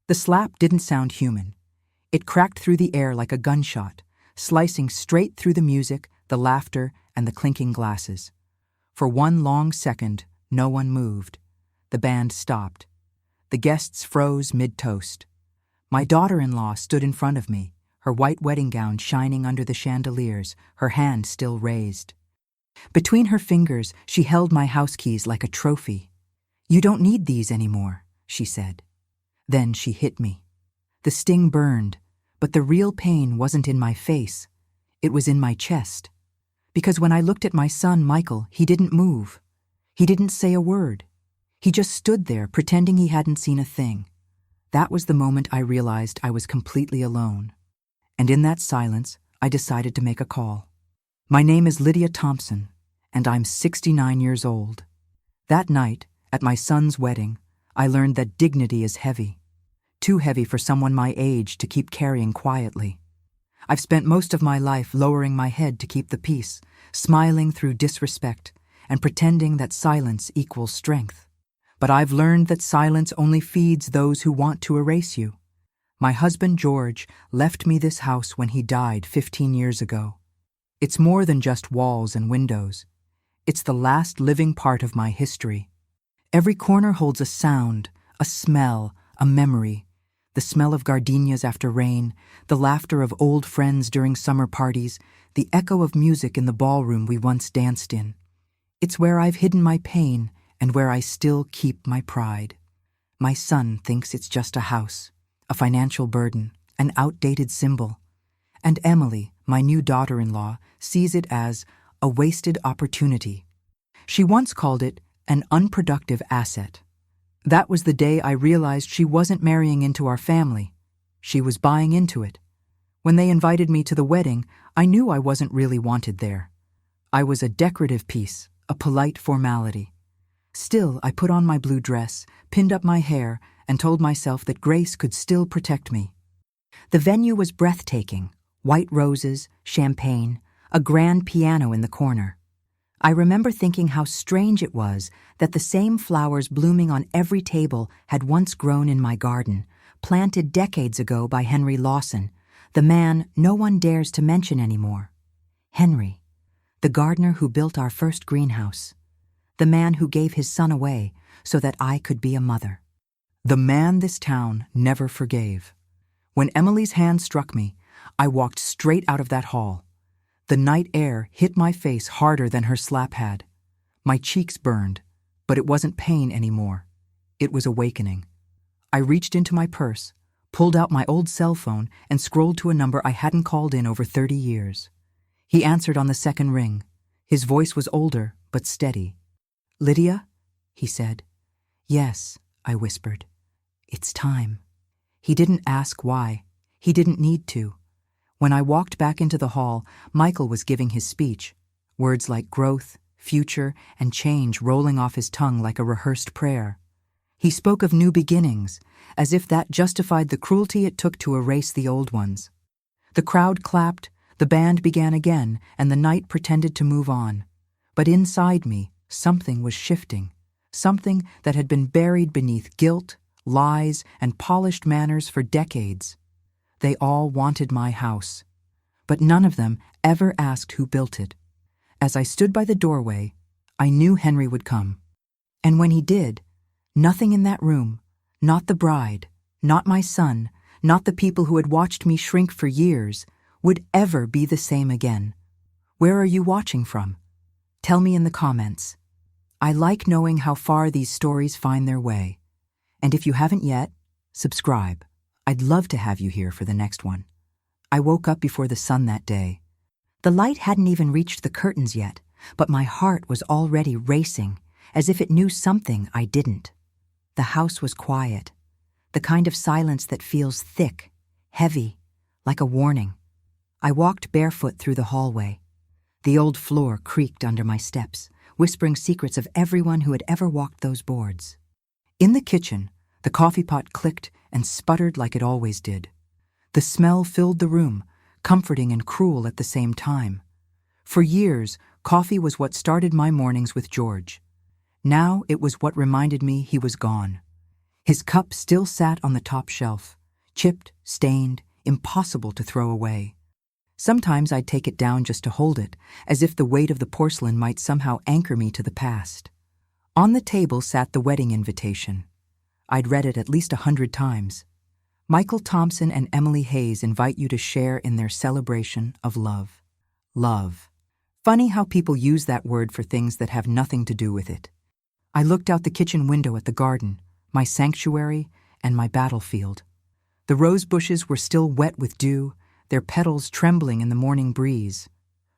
The slap didn't sound human. It cracked through the air like a gunshot, slicing straight through the music, the laughter, and the clinking glasses. For one long second, no one moved. The band stopped. The guests froze mid-toast. My daughter-in-law stood in front of me, her white wedding gown shining under the chandeliers, her hand still raised. Between her fingers, she held my house keys like a trophy. "You don't need these anymore," she said. Then she hit me. The sting burned, but the real pain wasn't in my face. It was in my chest. Because when I looked at my son, Michael, he didn't move. He didn't say a word. He just stood there, pretending he hadn't seen a thing. That was the moment I realized I was completely alone. And in that silence, I decided to make a call. My name is Lydia Thompson, and I'm 69 years old. That night, at my son's wedding, I learned that dignity is heavy. Too heavy for someone my age to keep carrying quietly. I've spent most of my life lowering my head to keep the peace, smiling through disrespect, and pretending that silence equals strength. But I've learned that silence only feeds those who want to erase you. My husband, George, left me this house when he died 15 years ago. It's more than just walls and windows. It's the last living part of my history. Every corner holds a sound, a smell, a memory. The smell of gardenias after rain, the laughter of old friends during summer parties, the echo of music in the ballroom we once danced in. It's where I've hidden my pain and where I still keep my pride. My son thinks it's just a house, a financial burden, an outdated symbol. And Emily, my new daughter-in-law, sees it as a wasted opportunity. She once called it an unproductive asset. That was the day I realized she wasn't marrying into our family. She was buying into it. When they invited me to the wedding, I knew I wasn't really wanted there. I was a decorative piece, a polite formality. Still, I put on my blue dress, pinned up my hair, and told myself that Grace could still protect me. The venue was breathtaking. White roses, champagne, a grand piano in the corner. I remember thinking how strange it was that the same flowers blooming on every table had once grown in my garden, planted decades ago by Henry Lawson, the man no one dares to mention anymore. Henry, the gardener who built our first greenhouse, the man who gave his son away so that I could be a mother. The man this town never forgave. When Emily's hand struck me, I walked straight out of that hall. The night air hit my face harder than her slap had. My cheeks burned, but it wasn't pain anymore. It was awakening. I reached into my purse, pulled out my old cell phone, and scrolled to a number I hadn't called in over 30 years. He answered on the second ring. His voice was older, but steady. "Lydia?" he said. "Yes," I whispered. "It's time." He didn't ask why. He didn't need to. When I walked back into the hall, Michael was giving his speech, words like growth, future, and change rolling off his tongue like a rehearsed prayer. He spoke of new beginnings, as if that justified the cruelty it took to erase the old ones. The crowd clapped, the band began again, and the night pretended to move on. But inside me, something was shifting, something that had been buried beneath guilt, lies, and polished manners for decades. They all wanted my house, but none of them ever asked who built it. As I stood by the doorway, I knew Henry would come. And when he did, nothing in that room, not the bride, not my son, not the people who had watched me shrink for years, would ever be the same again. Where are you watching from? Tell me in the comments. I like knowing how far these stories find their way. And if you haven't yet, subscribe. I'd love to have you here for the next one. I woke up before the sun that day. The light hadn't even reached the curtains yet, but my heart was already racing, as if it knew something I didn't. The house was quiet, the kind of silence that feels thick, heavy, like a warning. I walked barefoot through the hallway. The old floor creaked under my steps, whispering secrets of everyone who had ever walked those boards. In the kitchen, the coffee pot clicked and sputtered like it always did. The smell filled the room, comforting and cruel at the same time. For years, coffee was what started my mornings with George. Now it was what reminded me he was gone. His cup still sat on the top shelf, chipped, stained, impossible to throw away. Sometimes I'd take it down just to hold it, as if the weight of the porcelain might somehow anchor me to the past. On the table sat the wedding invitation. I'd read it at least 100 times. Michael Thompson and Emily Hayes invite you to share in their celebration of love. Love. Funny how people use that word for things that have nothing to do with it. I looked out the kitchen window at the garden, my sanctuary and my battlefield. The rose bushes were still wet with dew, their petals trembling in the morning breeze.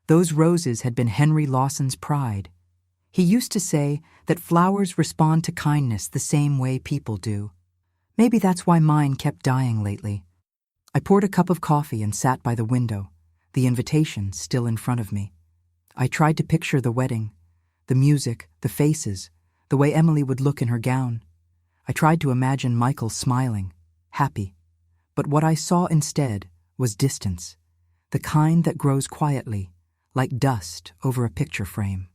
Those roses had been Henry Lawson's pride. He used to say that flowers respond to kindness the same way people do. Maybe that's why mine kept dying lately. I poured a cup of coffee and sat by the window, the invitation still in front of me. I tried to picture the wedding, the music, the faces, the way Emily would look in her gown. I tried to imagine Michael smiling, happy. But what I saw instead was distance, the kind that grows quietly, like dust over a picture frame.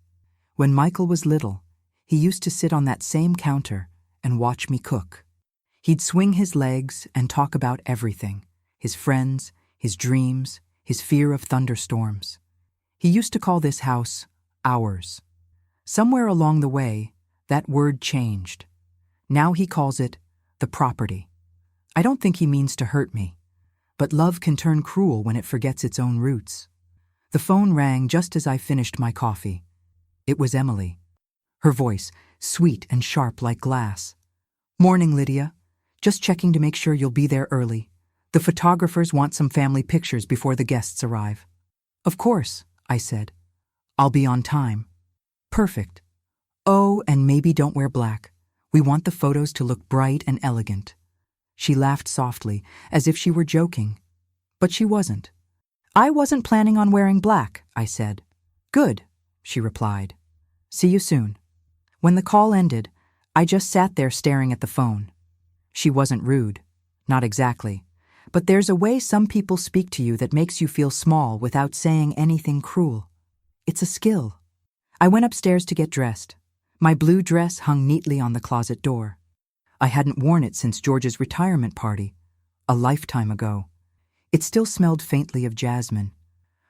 When Michael was little, he used to sit on that same counter and watch me cook. He'd swing his legs and talk about everything, his friends, his dreams, his fear of thunderstorms. He used to call this house ours. Somewhere along the way, that word changed. Now he calls it the property. I don't think he means to hurt me, but love can turn cruel when it forgets its own roots. The phone rang just as I finished my coffee. It was Emily. Her voice, sweet and sharp like glass. "Morning, Lydia. Just checking to make sure you'll be there early. The photographers want some family pictures before the guests arrive." "Of course," I said. "I'll be on time." "Perfect. Oh, and maybe don't wear black. We want the photos to look bright and elegant." She laughed softly, as if she were joking. But she wasn't. "I wasn't planning on wearing black," I said. "Good," she replied. "See you soon." When the call ended, I just sat there staring at the phone. She wasn't rude. Not exactly. But there's a way some people speak to you that makes you feel small without saying anything cruel. It's a skill. I went upstairs to get dressed. My blue dress hung neatly on the closet door. I hadn't worn it since George's retirement party, a lifetime ago. It still smelled faintly of jasmine.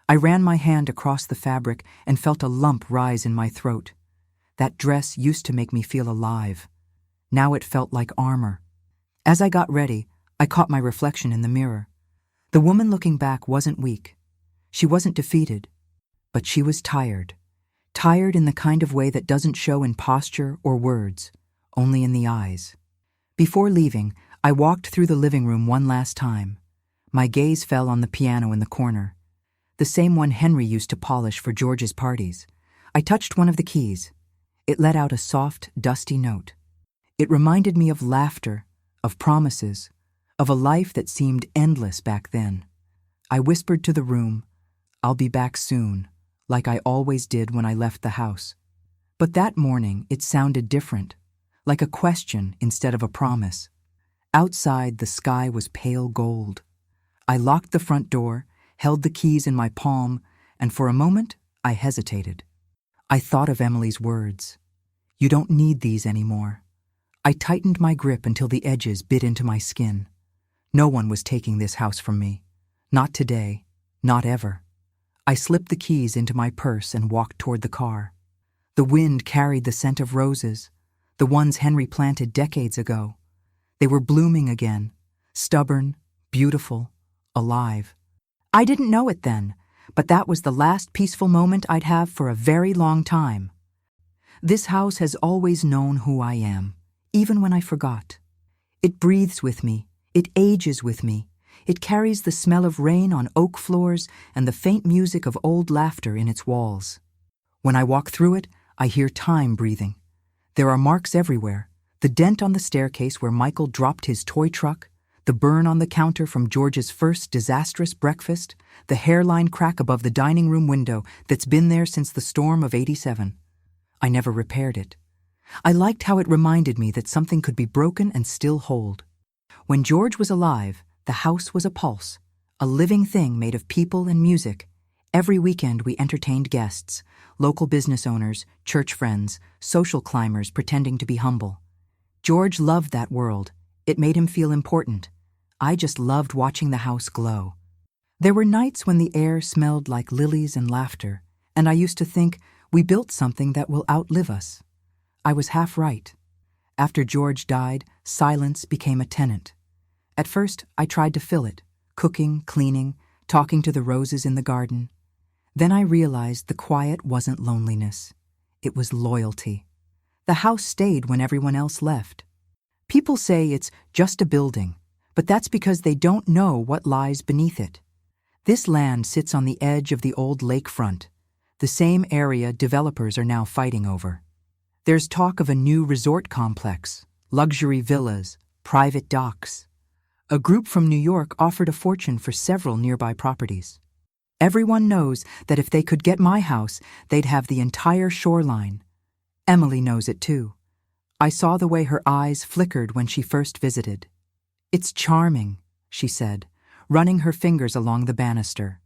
I ran my hand across the fabric and felt a lump rise in my throat. That dress used to make me feel alive. Now it felt like armor. As I got ready, I caught my reflection in the mirror. The woman looking back wasn't weak. She wasn't defeated. But she was tired. Tired in the kind of way that doesn't show in posture or words, only in the eyes. Before leaving, I walked through the living room one last time. My gaze fell on the piano in the corner, the same one Henry used to polish for George's parties. I touched one of the keys. It let out a soft, dusty note. It reminded me of laughter, of promises, of a life that seemed endless back then. I whispered to the room, "I'll be back soon," like I always did when I left the house. But that morning it sounded different, like a question instead of a promise. Outside, the sky was pale gold. I locked the front door, held the keys in my palm, and for a moment, I hesitated. I thought of Emily's words. "You don't need these anymore." I tightened my grip until the edges bit into my skin. No one was taking this house from me. Not today, not ever. I slipped the keys into my purse and walked toward the car. The wind carried the scent of roses, the ones Henry planted decades ago. They were blooming again, stubborn, beautiful, alive. I didn't know it then, but that was the last peaceful moment I'd have for a very long time. This house has always known who I am, even when I forgot. It breathes with me, it ages with me, it carries the smell of rain on oak floors and the faint music of old laughter in its walls. When I walk through it, I hear time breathing. There are marks everywhere, the dent on the staircase where Michael dropped his toy truck, the burn on the counter from George's first disastrous breakfast, the hairline crack above the dining room window that's been there since the storm of '87. I never repaired it. I liked how it reminded me that something could be broken and still hold. When George was alive, the house was a pulse, a living thing made of people and music. Every weekend we entertained guests, local business owners, church friends, social climbers pretending to be humble. George loved that world. It made him feel important. I just loved watching the house glow. There were nights when the air smelled like lilies and laughter, and I used to think, we built something that will outlive us. I was half right. After George died, silence became a tenant. At first, I tried to fill it, cooking, cleaning, talking to the roses in the garden. Then I realized the quiet wasn't loneliness. It was loyalty. The house stayed when everyone else left. People say it's just a building, but that's because they don't know what lies beneath it. This land sits on the edge of the old lakefront, the same area developers are now fighting over. There's talk of a new resort complex, luxury villas, private docks. A group from New York offered a fortune for several nearby properties. Everyone knows that if they could get my house, they'd have the entire shoreline. Emily knows it too. I saw the way her eyes flickered when she first visited. "It's charming," she said, running her fingers along the banister.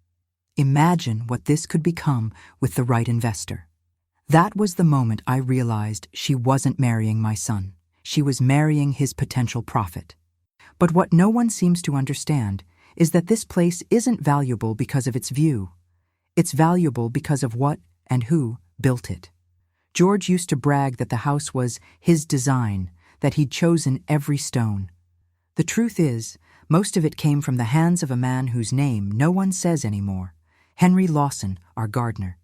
"Imagine what this could become with the right investor." That was the moment I realized she wasn't marrying my son. She was marrying his potential profit. But what no one seems to understand is that this place isn't valuable because of its view. It's valuable because of what and who built it. George used to brag that the house was his design, that he'd chosen every stone. The truth is, most of it came from the hands of a man whose name no one says anymore, Henry Lawson, our gardener.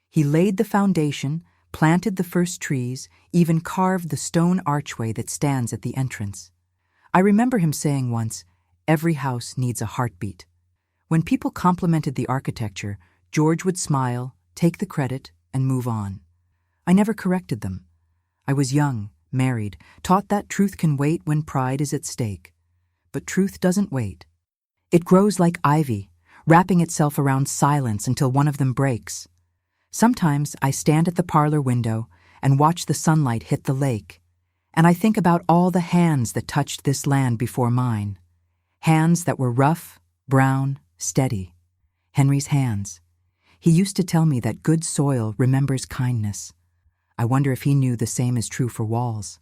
He laid the foundation, planted the first trees, even carved the stone archway that stands at the entrance. I remember him saying once, "Every house needs a heartbeat." When people complimented the architecture, George would smile, take the credit, and move on. I never corrected them. I was young, married, taught that truth can wait when pride is at stake. But truth doesn't wait. It grows like ivy, wrapping itself around silence until one of them breaks. Sometimes I stand at the parlor window and watch the sunlight hit the lake, and I think about all the hands that touched this land before mine. Hands that were rough, brown, steady. Henry's hands. He used to tell me that good soil remembers kindness. I wonder if he knew the same is true for walls.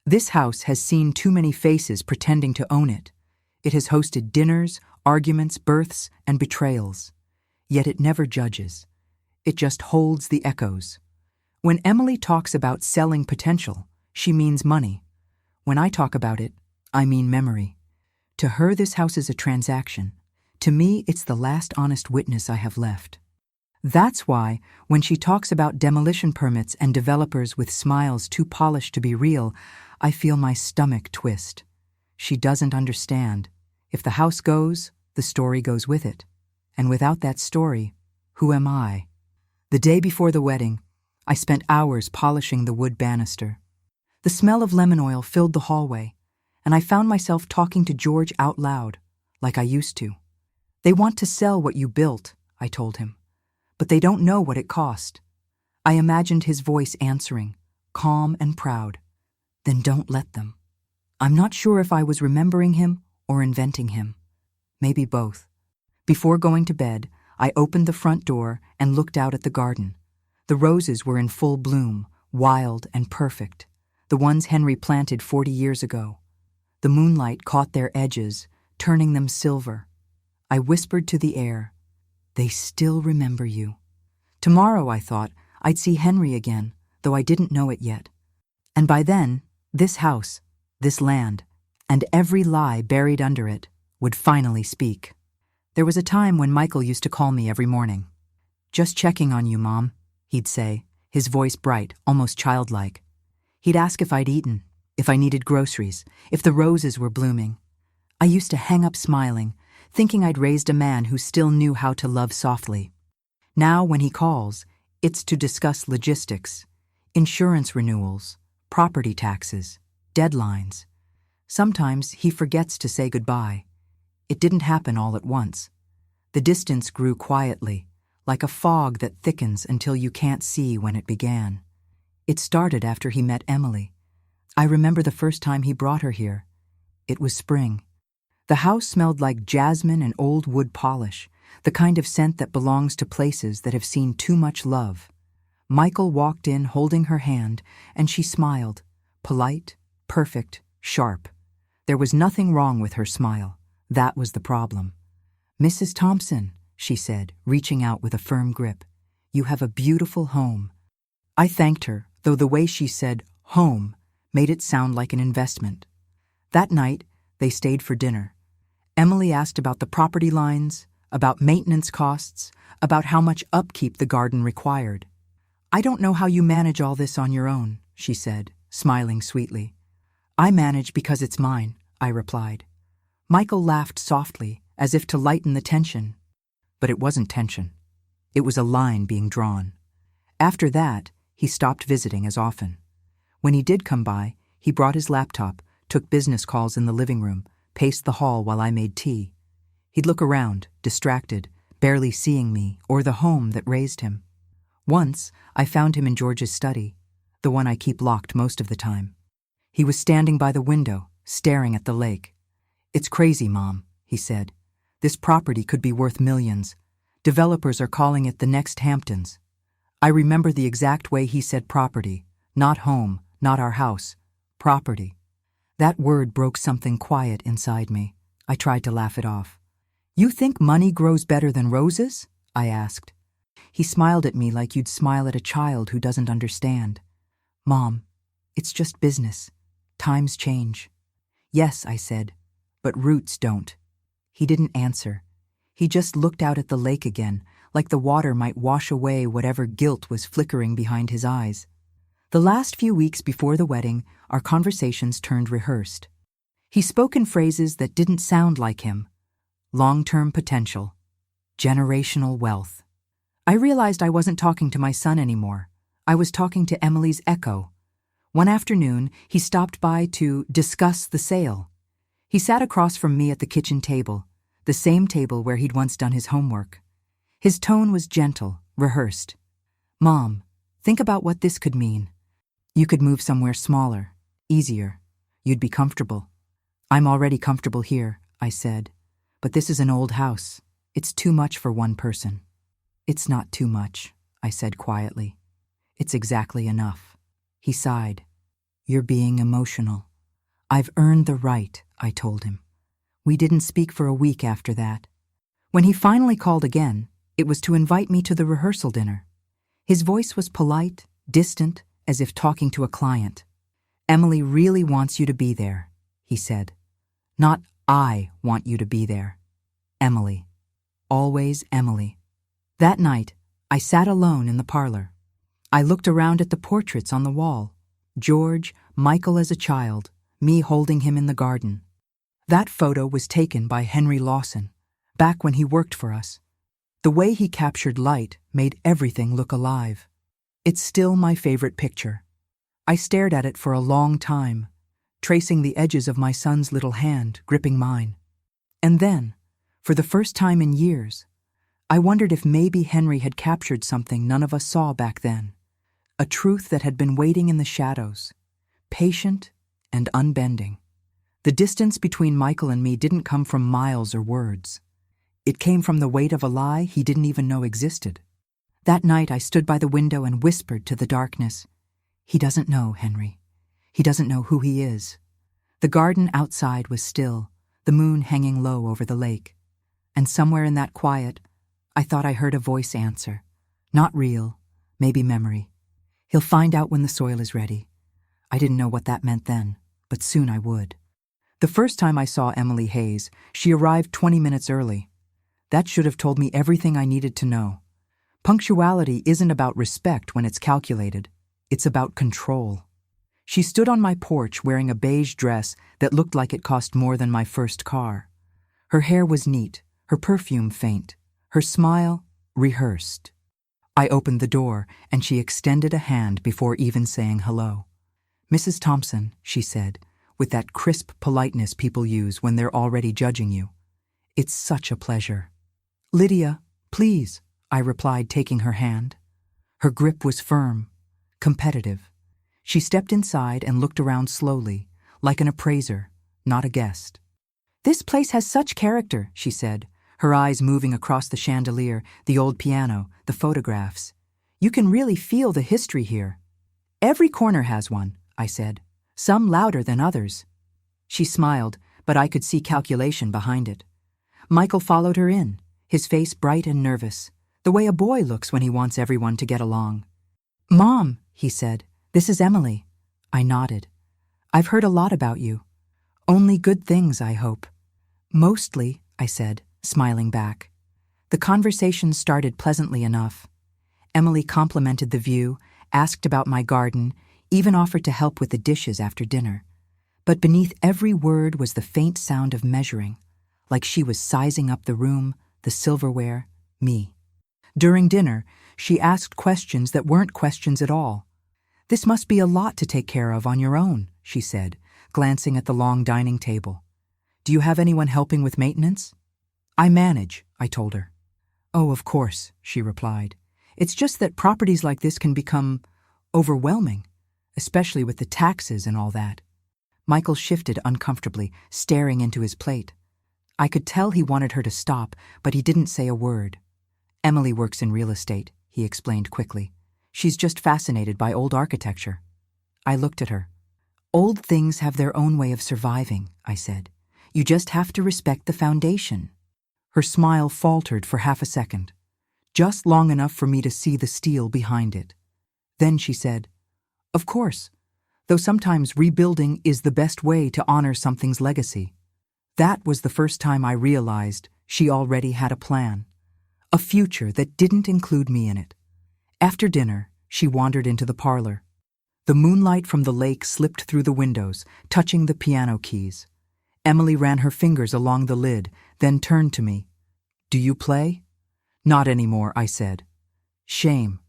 This house has seen too many faces pretending to own it. It has hosted dinners, arguments, births, and betrayals. Yet it never judges. It just holds the echoes. When Emily talks about selling potential, she means money. When I talk about it, I mean memory. To her, this house is a transaction. To me, it's the last honest witness I have left. That's why, when she talks about demolition permits and developers with smiles too polished to be real, I feel my stomach twist. She doesn't understand. If the house goes, the story goes with it. And without that story, who am I? The day before the wedding, I spent hours polishing the wood banister. The smell of lemon oil filled the hallway, and I found myself talking to George out loud, like I used to. "They want to sell what you built," I told him, "but they don't know what it cost." I imagined his voice answering, calm and proud. "Then don't let them." I'm not sure if I was remembering him or inventing him. Maybe both. Before going to bed, I opened the front door and looked out at the garden. The roses were in full bloom, wild and perfect, the ones Henry planted 40 years ago. The moonlight caught their edges, turning them silver. I whispered to the air, "They still remember you." Tomorrow, I thought, I'd see Henry again, though I didn't know it yet. And by then, this house, this land, and every lie buried under it would finally speak. There was a time when Michael used to call me every morning. "Just checking on you, Mom," he'd say, his voice bright, almost childlike. He'd ask if I'd eaten, if I needed groceries, if the roses were blooming. I used to hang up smiling, thinking I'd raised a man who still knew how to love softly. Now, when he calls, it's to discuss logistics, insurance renewals, property taxes, deadlines. Sometimes he forgets to say goodbye. It didn't happen all at once. The distance grew quietly, like a fog that thickens until you can't see when it began. It started after he met Emily. I remember the first time he brought her here. It was spring. The house smelled like jasmine and old wood polish, the kind of scent that belongs to places that have seen too much love. Michael walked in holding her hand, and she smiled, polite, perfect, sharp. There was nothing wrong with her smile. That was the problem. "Mrs. Thompson," she said, reaching out with a firm grip, "you have a beautiful home." I thanked her, though the way she said home made it sound like an investment. That night, they stayed for dinner. Emily asked about the property lines, about maintenance costs, about how much upkeep the garden required. "I don't know how you manage all this on your own," she said, smiling sweetly. "I manage because it's mine," I replied. Michael laughed softly, as if to lighten the tension. But it wasn't tension. It was a line being drawn. After that, he stopped visiting as often. When he did come by, he brought his laptop, took business calls in the living room, paced the hall while I made tea. He'd look around, distracted, barely seeing me or the home that raised him. Once, I found him in George's study, the one I keep locked most of the time. He was standing by the window, staring at the lake. "It's crazy, Mom," he said. "This property could be worth millions. Developers are calling it the next Hamptons." I remember the exact way he said property, not home, not our house, property. That word broke something quiet inside me. I tried to laugh it off. "You think money grows better than roses?" I asked. He smiled at me like you'd smile at a child who doesn't understand. "Mom, it's just business. Times change." "Yes," I said, "but roots don't." He didn't answer. He just looked out at the lake again, like the water might wash away whatever guilt was flickering behind his eyes. The last few weeks before the wedding, our conversations turned rehearsed. He spoke in phrases that didn't sound like him. Long-term potential. Generational wealth. I realized I wasn't talking to my son anymore. I was talking to Emily's echo. One afternoon, he stopped by to discuss the sale. He sat across from me at the kitchen table, the same table where he'd once done his homework. His tone was gentle, rehearsed. "Mom, think about what this could mean. You could move somewhere smaller, easier. You'd be comfortable." "I'm already comfortable here," I said. "But this is an old house. It's too much for one person." "It's not too much," I said quietly. "It's exactly enough." He sighed. "You're being emotional." "I've earned the right," I told him. We didn't speak for a week after that. When he finally called again, it was to invite me to the rehearsal dinner. His voice was polite, distant, as if talking to a client. "Emily really wants you to be there," he said. "Not I want you to be there. Emily. Always Emily." That night, I sat alone in the parlor. I looked around at the portraits on the wall. George, Michael as a child, me holding him in the garden. That photo was taken by Henry Lawson, back when he worked for us. The way he captured light made everything look alive. It's still my favorite picture. I stared at it for a long time, tracing the edges of my son's little hand gripping mine. And then, for the first time in years, I wondered if maybe Henry had captured something none of us saw back then. A truth that had been waiting in the shadows, patient and unbending. The distance between Michael and me didn't come from miles or words. It came from the weight of a lie he didn't even know existed. That night I stood by the window and whispered to the darkness, "He doesn't know, Henry. He doesn't know who he is." The garden outside was still, the moon hanging low over the lake. And somewhere in that quiet, I thought I heard a voice answer. Not real, maybe memory. "He'll find out when the soil is ready." I didn't know what that meant then, but soon I would. The first time I saw Emily Hayes, she arrived 20 minutes early. That should have told me everything I needed to know. Punctuality isn't about respect when it's calculated. It's about control. She stood on my porch wearing a beige dress that looked like it cost more than my first car. Her hair was neat, her perfume faint, her smile rehearsed. I opened the door, and she extended a hand before even saying hello. "Mrs. Thompson," she said, with that crisp politeness people use when they're already judging you. "It's such a pleasure." "Lydia, please," I replied, taking her hand. Her grip was firm, competitive. She stepped inside and looked around slowly, like an appraiser, not a guest. "This place has such character," she said, her eyes moving across the chandelier, the old piano, the photographs. "You can really feel the history here." "Every corner has one," I said. some louder than others. She smiled, but I could see calculation behind it. Michael followed her in, his face bright and nervous, the way a boy looks when he wants everyone to get along. "Mom," he said, "this is Emily." I nodded. "I've heard a lot about you. Only good things, I hope." "Mostly," I said, smiling back. The conversation started pleasantly enough. Emily complimented the view, asked about my garden, even offered to help with the dishes after dinner. But beneath every word was the faint sound of measuring, like she was sizing up the room, the silverware, me. During dinner, she asked questions that weren't questions at all. "This must be a lot to take care of on your own," she said, glancing at the long dining table. "Do you have anyone helping with maintenance?" "I manage," I told her. "Oh, of course," she replied. "It's just that properties like this can become overwhelming, especially with the taxes and all that." Michael shifted uncomfortably, staring into his plate. I could tell he wanted her to stop, but he didn't say a word. "Emily works in real estate," he explained quickly. "She's just fascinated by old architecture." I looked at her. "Old things have their own way of surviving," I said. "You just have to respect the foundation." Her smile faltered for half a second, just long enough for me to see the steel behind it. Then she said, "Of course, though sometimes rebuilding is the best way to honor something's legacy." That was the first time I realized she already had a plan, a future that didn't include me in it. After dinner, she wandered into the parlor. The moonlight from the lake slipped through the windows, touching the piano keys. Emily ran her fingers along the lid, then turned to me. "Do you play?" "Not anymore," I said. "Shame.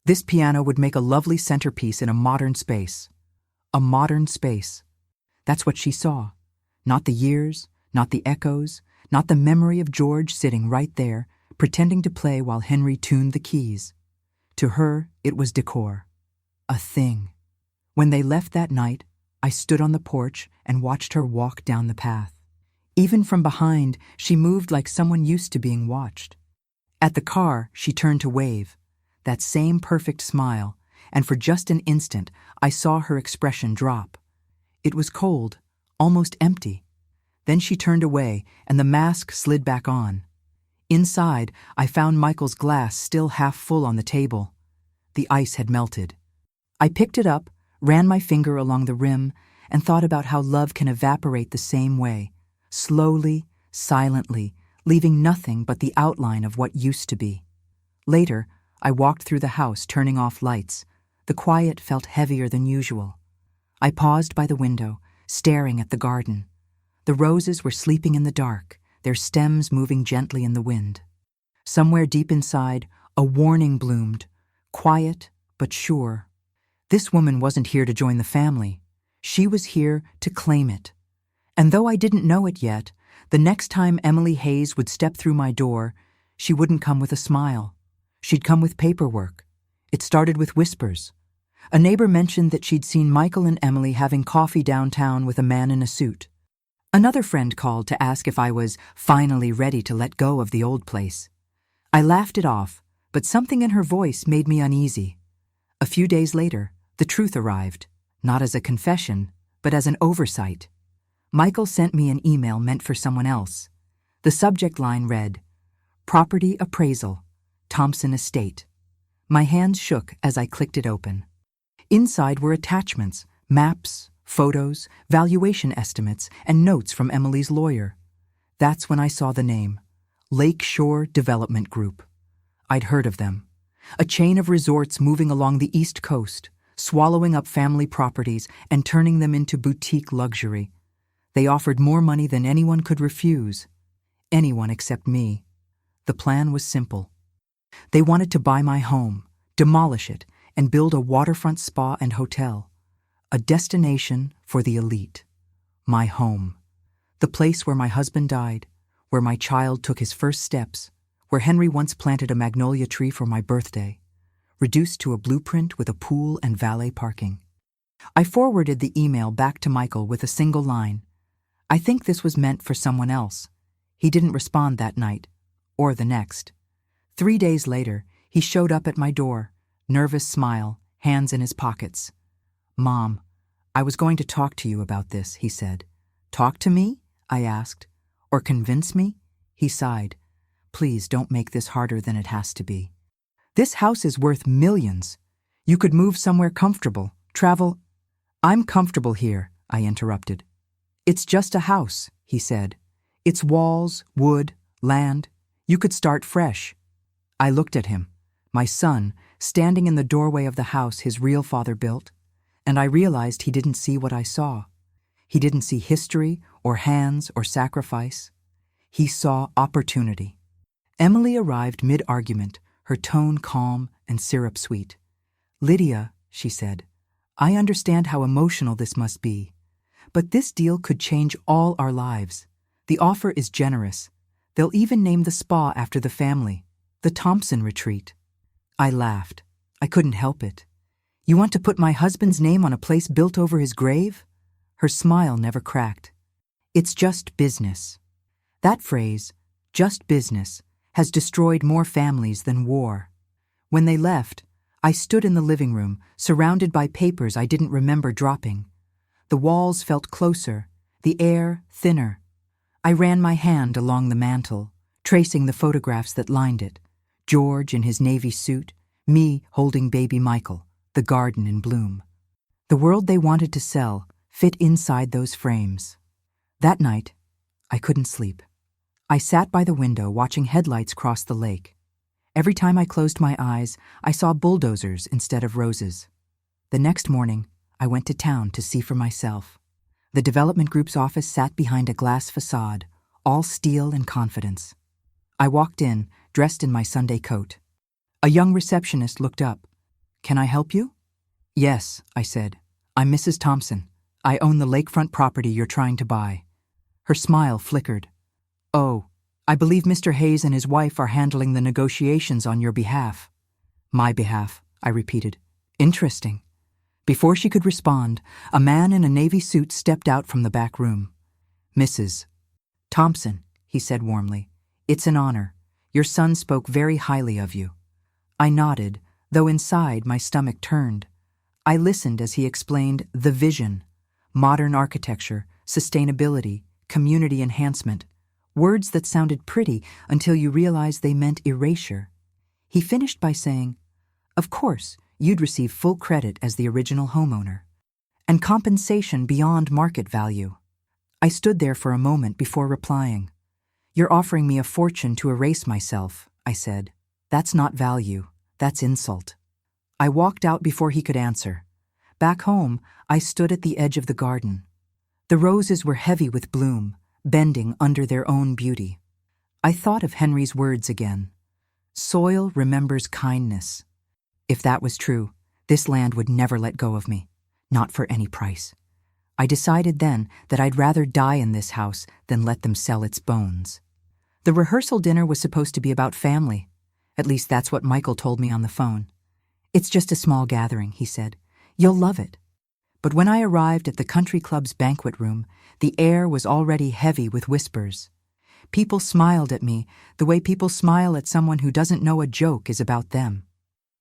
This piano would make a lovely centerpiece in a modern space." A modern space. That's what she saw. Not the years, not the echoes, not the memory of George sitting right there, pretending to play while Henry tuned the keys. To her, it was decor. A thing. When they left that night, I stood on the porch and watched her walk down the path. Even from behind, she moved like someone used to being watched. At the car, she turned to wave, that same perfect smile, and for just an instant, I saw her expression drop. It was cold, almost empty. Then she turned away, and the mask slid back on. Inside, I found Michael's glass still half full on the table. The ice had melted. I picked it up, ran my finger along the rim, and thought about how love can evaporate the same way, slowly, silently, leaving nothing but the outline of what used to be. Later, I walked through the house, turning off lights. The quiet felt heavier than usual. I paused by the window, staring at the garden. The roses were sleeping in the dark, their stems moving gently in the wind. Somewhere deep inside, a warning bloomed, quiet but sure. This woman wasn't here to join the family. She was here to claim it. And though I didn't know it yet, the next time Emily Hayes would step through my door, she wouldn't come with a smile. She'd come with paperwork. It started with whispers. A neighbor mentioned that she'd seen Michael and Emily having coffee downtown with a man in a suit. Another friend called to ask if I was finally ready to let go of the old place. I laughed it off, but something in her voice made me uneasy. A few days later, the truth arrived, not as a confession, but as an oversight. Michael sent me an email meant for someone else. The subject line read, "Property Appraisal, Thompson Estate." My hands shook as I clicked it open. Inside were attachments, maps, photos, valuation estimates, and notes from Emily's lawyer. That's when I saw the name, Lakeshore Development Group. I'd heard of them. A chain of resorts moving along the East Coast, swallowing up family properties and turning them into boutique luxury. They offered more money than anyone could refuse. Anyone except me. The plan was simple. They wanted to buy my home, demolish it, and build a waterfront spa and hotel. A destination for the elite. My home. The place where my husband died, where my child took his first steps, where Henry once planted a magnolia tree for my birthday, reduced to a blueprint with a pool and valet parking. I forwarded the email back to Michael with a single line. I think this was meant for someone else. He didn't respond that night, or the next. 3 days later, he showed up at my door, nervous smile, hands in his pockets. "Mom, "I was going to talk to you about this," he said. "Talk to me?" I asked. "Or convince me?" He sighed. "Please don't make this harder than it has to be. This house is worth millions. You could move somewhere comfortable, travel—" "I'm comfortable here," I interrupted. "It's just a house," he said. "It's walls, wood, land. You could start fresh." I looked at him, my son, standing in the doorway of the house his real father built, and I realized he didn't see what I saw. He didn't see history or hands or sacrifice. He saw opportunity. Emily arrived mid-argument, her tone calm and syrup-sweet. "Lydia," she said, "I understand how emotional this must be, but this deal could change all our lives. The offer is generous. They'll even name the spa after the family, the Thompson Retreat." I laughed. I couldn't help it. "You want to put my husband's name on a place built over his grave?" Her smile never cracked. "It's just business." That phrase, just business, has destroyed more families than war. When they left, I stood in the living room, surrounded by papers I didn't remember dropping. The walls felt closer, the air thinner. I ran my hand along the mantel, tracing the photographs that lined it. George in his navy suit, me holding baby Michael, the garden in bloom. The world they wanted to sell fit inside those frames. That night, I couldn't sleep. I sat by the window watching headlights cross the lake. Every time I closed my eyes, I saw bulldozers instead of roses. The next morning, I went to town to see for myself. The development group's office sat behind a glass facade, all steel and confidence. I walked in, dressed in my Sunday coat. A young receptionist looked up. "Can I help you?" "Yes," I said. "I'm Mrs. Thompson. I own the lakefront property you're trying to buy." Her smile flickered. "Oh, I believe Mr. Hayes and his wife are handling the negotiations on your behalf." "My behalf," I repeated. "Interesting." Before she could respond, a man in a navy suit stepped out from the back room. "Mrs. Thompson," he said warmly, "it's an honor. Your son spoke very highly of you." I nodded, though inside my stomach turned. I listened as he explained the vision: modern architecture, sustainability, community enhancement, words that sounded pretty until you realized they meant erasure. He finished by saying, "Of course, you'd receive full credit as the original homeowner, and compensation beyond market value." I stood there for a moment before replying. "You're offering me a fortune to erase myself," I said. "That's not value, that's insult." I walked out before he could answer. Back home, I stood at the edge of the garden. The roses were heavy with bloom, bending under their own beauty. I thought of Henry's words again. Soil remembers kindness. If that was true, this land would never let go of me, not for any price. I decided then that I'd rather die in this house than let them sell its bones. The rehearsal dinner was supposed to be about family. At least that's what Michael told me on the phone. "It's just a small gathering," he said. "You'll love it." But when I arrived at the country club's banquet room, the air was already heavy with whispers. People smiled at me the way people smile at someone who doesn't know a joke is about them.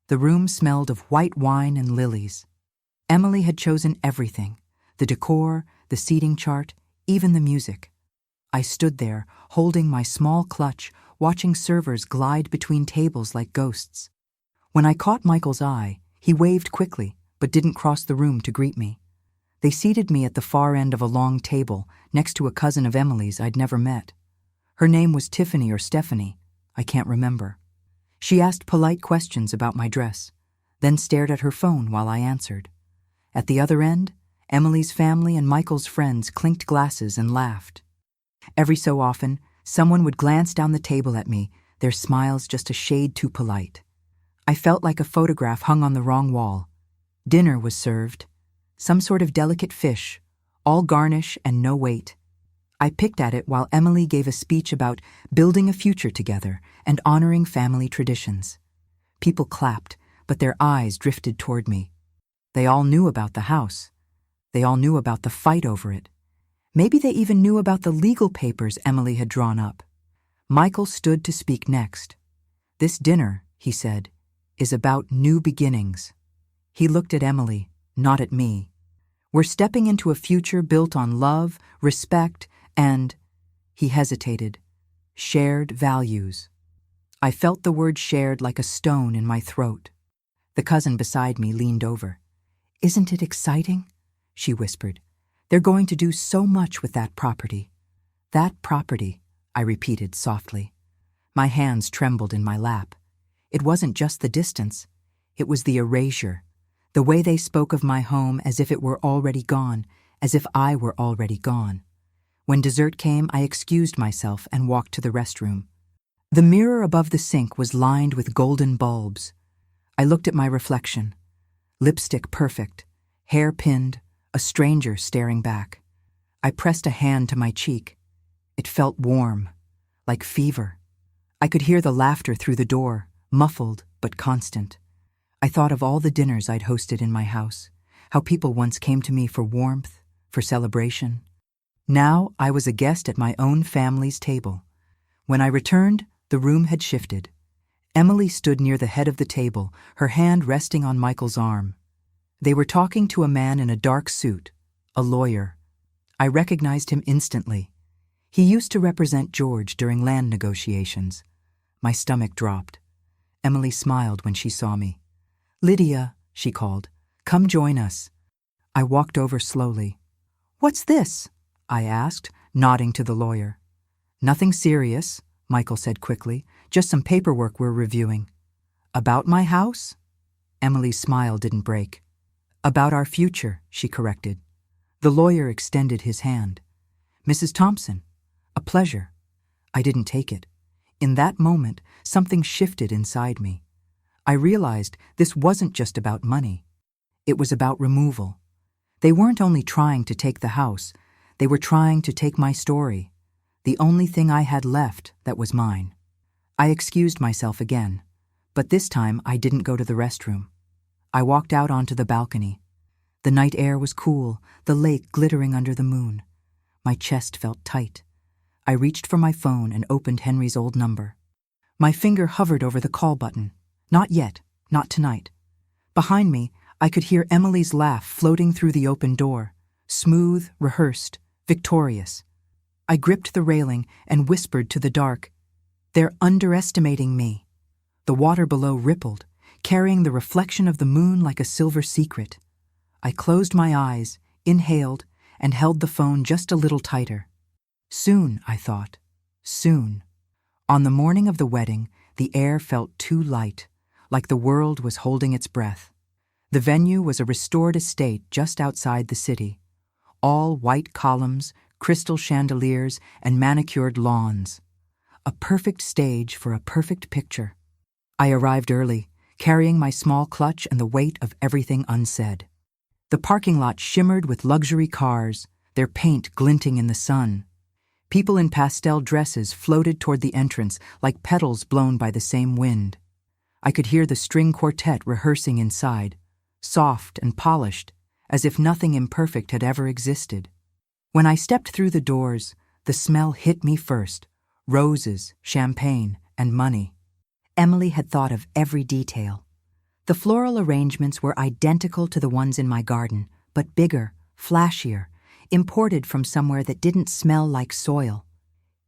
The room smelled of white wine and lilies. Emily had chosen everything: the decor, the seating chart, even the music. I stood there, holding my small clutch, watching servers glide between tables like ghosts. When I caught Michael's eye, he waved quickly, but didn't cross the room to greet me. They seated me at the far end of a long table, next to a cousin of Emily's I'd never met. Her name was Tiffany or Stephanie, I can't remember. She asked polite questions about my dress, then stared at her phone while I answered. At the other end, Emily's family and Michael's friends clinked glasses and laughed. Every so often, someone would glance down the table at me, their smiles just a shade too polite. I felt like a photograph hung on the wrong wall. Dinner was served, some sort of delicate fish, all garnish and no weight. I picked at it while Emily gave a speech about building a future together and honoring family traditions. People clapped, but their eyes drifted toward me. They all knew about the house. They all knew about the fight over it. Maybe they even knew about the legal papers Emily had drawn up. Michael stood to speak next. "This dinner," he said, "is about new beginnings." He looked at Emily, not at me. We're stepping into a future built on love, respect, and, he hesitated, shared values. I felt the word shared like a stone in my throat. The cousin beside me leaned over. "Isn't it exciting?" she whispered. "They're going to do so much with that property." "That property," I repeated softly. My hands trembled in my lap. It wasn't just the distance. It was the erasure. The way they spoke of my home as if it were already gone, as if I were already gone. When dessert came, I excused myself and walked to the restroom. The mirror above the sink was lined with golden bulbs. I looked at my reflection. Lipstick perfect, hair pinned, a stranger staring back. I pressed a hand to my cheek. It felt warm, like fever. I could hear the laughter through the door, muffled but constant. I thought of all the dinners I'd hosted in my house, how people once came to me for warmth, for celebration. Now I was a guest at my own family's table. When I returned, the room had shifted. Emily stood near the head of the table, her hand resting on Michael's arm. They were talking to a man in a dark suit, a lawyer. I recognized him instantly. He used to represent George during land negotiations. My stomach dropped. Emily smiled when she saw me. "Lydia," she called, "come join us." I walked over slowly. "What's this?" I asked, nodding to the lawyer. "Nothing serious," Michael said quickly, "just some paperwork we're reviewing." "About my house?" Emily's smile didn't break. "About our future," she corrected. The lawyer extended his hand. "Mrs. Thompson, a pleasure." I didn't take it. In that moment, something shifted inside me. I realized this wasn't just about money. It was about removal. They weren't only trying to take the house, they were trying to take my story, the only thing I had left that was mine. I excused myself again, but this time I didn't go to the restroom. I walked out onto the balcony. The night air was cool, the lake glittering under the moon. My chest felt tight. I reached for my phone and opened Henry's old number. My finger hovered over the call button. Not yet, not tonight. Behind me, I could hear Emily's laugh floating through the open door, smooth, rehearsed, victorious. I gripped the railing and whispered to the dark, "They're underestimating me." The water below rippled, carrying the reflection of the moon like a silver secret. I closed my eyes, inhaled, and held the phone just a little tighter. Soon, I thought. Soon. On the morning of the wedding, the air felt too light, like the world was holding its breath. The venue was a restored estate just outside the city. All white columns, crystal chandeliers, and manicured lawns. A perfect stage for a perfect picture. I arrived early, carrying my small clutch and the weight of everything unsaid. The parking lot shimmered with luxury cars, their paint glinting in the sun. People in pastel dresses floated toward the entrance like petals blown by the same wind. I could hear the string quartet rehearsing inside, soft and polished, as if nothing imperfect had ever existed. When I stepped through the doors, the smell hit me first: roses, champagne, and money. Emily had thought of every detail. The floral arrangements were identical to the ones in my garden, but bigger, flashier, imported from somewhere that didn't smell like soil.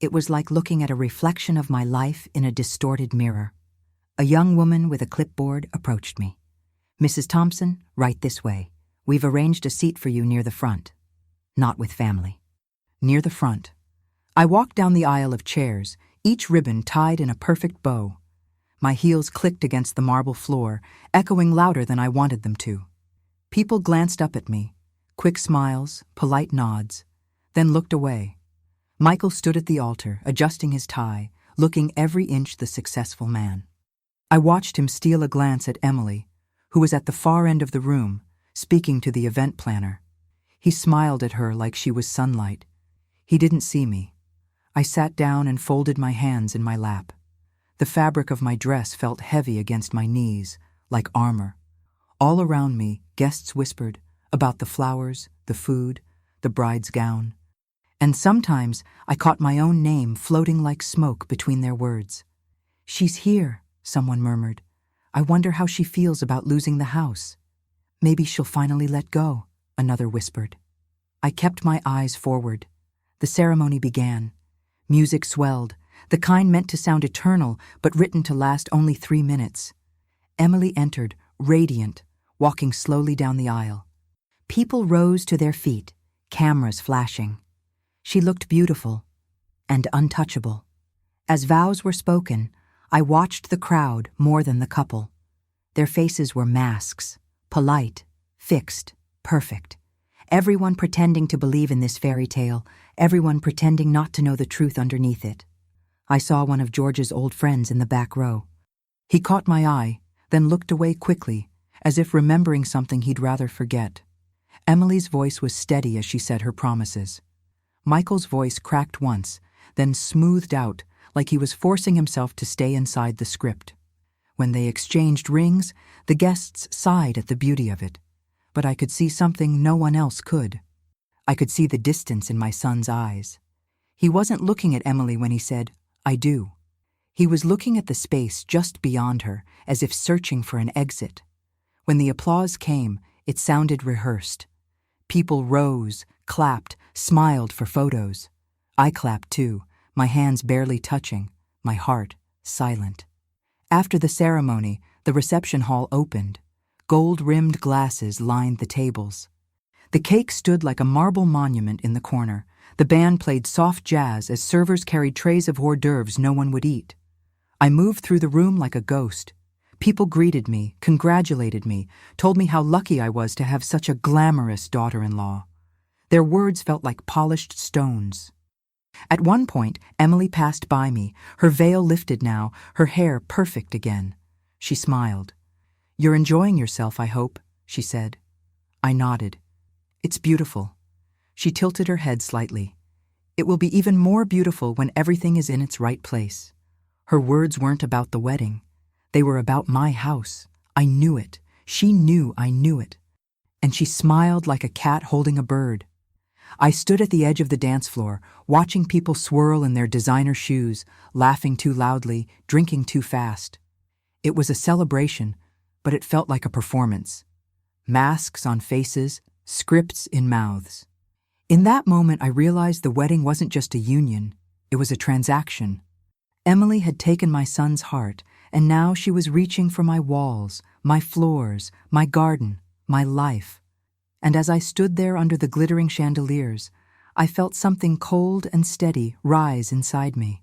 It was like looking at a reflection of my life in a distorted mirror. A young woman with a clipboard approached me. "Mrs. Thompson, right this way. We've arranged a seat for you near the front." Not with family. Near the front. I walked down the aisle of chairs, each ribbon tied in a perfect bow. My heels clicked against the marble floor, echoing louder than I wanted them to. People glanced up at me, quick smiles, polite nods, then looked away. Michael stood at the altar, adjusting his tie, looking every inch the successful man. I watched him steal a glance at Emily, who was at the far end of the room, speaking to the event planner. He smiled at her like she was sunlight. He didn't see me. I sat down and folded my hands in my lap. The fabric of my dress felt heavy against my knees, like armor. All around me, guests whispered about the flowers, the food, the bride's gown. And sometimes I caught my own name floating like smoke between their words. "She's here," someone murmured. "I wonder how she feels about losing the house. Maybe she'll finally let go." another whispered. I kept my eyes forward. The ceremony began. Music swelled, the kind meant to sound eternal, but written to last only 3 minutes. Emily entered, radiant, walking slowly down the aisle. People rose to their feet, cameras flashing. She looked beautiful and untouchable. As vows were spoken, I watched the crowd more than the couple. Their faces were masks, polite, fixed, perfect. Everyone pretending to believe in this fairy tale, everyone pretending not to know the truth underneath it. I saw one of George's old friends in the back row. He caught my eye, then looked away quickly, as if remembering something he'd rather forget. Emily's voice was steady as she said her promises. Michael's voice cracked once, then smoothed out, like he was forcing himself to stay inside the script. When they exchanged rings, the guests sighed at the beauty of it. But I could see something no one else could. I could see the distance in my son's eyes. He wasn't looking at Emily when he said, "I do." He was looking at the space just beyond her, as if searching for an exit. When the applause came, it sounded rehearsed. People rose, clapped, smiled for photos. I clapped too, my hands barely touching, my heart silent. After the ceremony, the reception hall opened. Gold-rimmed glasses lined the tables. The cake stood like a marble monument in the corner. The band played soft jazz as servers carried trays of hors d'oeuvres no one would eat. I moved through the room like a ghost. People greeted me, congratulated me, told me how lucky I was to have such a glamorous daughter-in-law. Their words felt like polished stones. At one point, Emily passed by me, her veil lifted now, her hair perfect again. She smiled. "You're enjoying yourself, I hope," she said. I nodded. "It's beautiful." She tilted her head slightly. "It will be even more beautiful when everything is in its right place." Her words weren't about the wedding. They were about my house. I knew it. She knew I knew it. And she smiled like a cat holding a bird. I stood at the edge of the dance floor, watching people swirl in their designer shoes, laughing too loudly, drinking too fast. It was a celebration, but it felt like a performance. Masks on faces, scripts in mouths. In that moment, I realized the wedding wasn't just a union, it was a transaction. Emily had taken my son's heart, and now she was reaching for my walls, my floors, my garden, my life. And as I stood there under the glittering chandeliers, I felt something cold and steady rise inside me.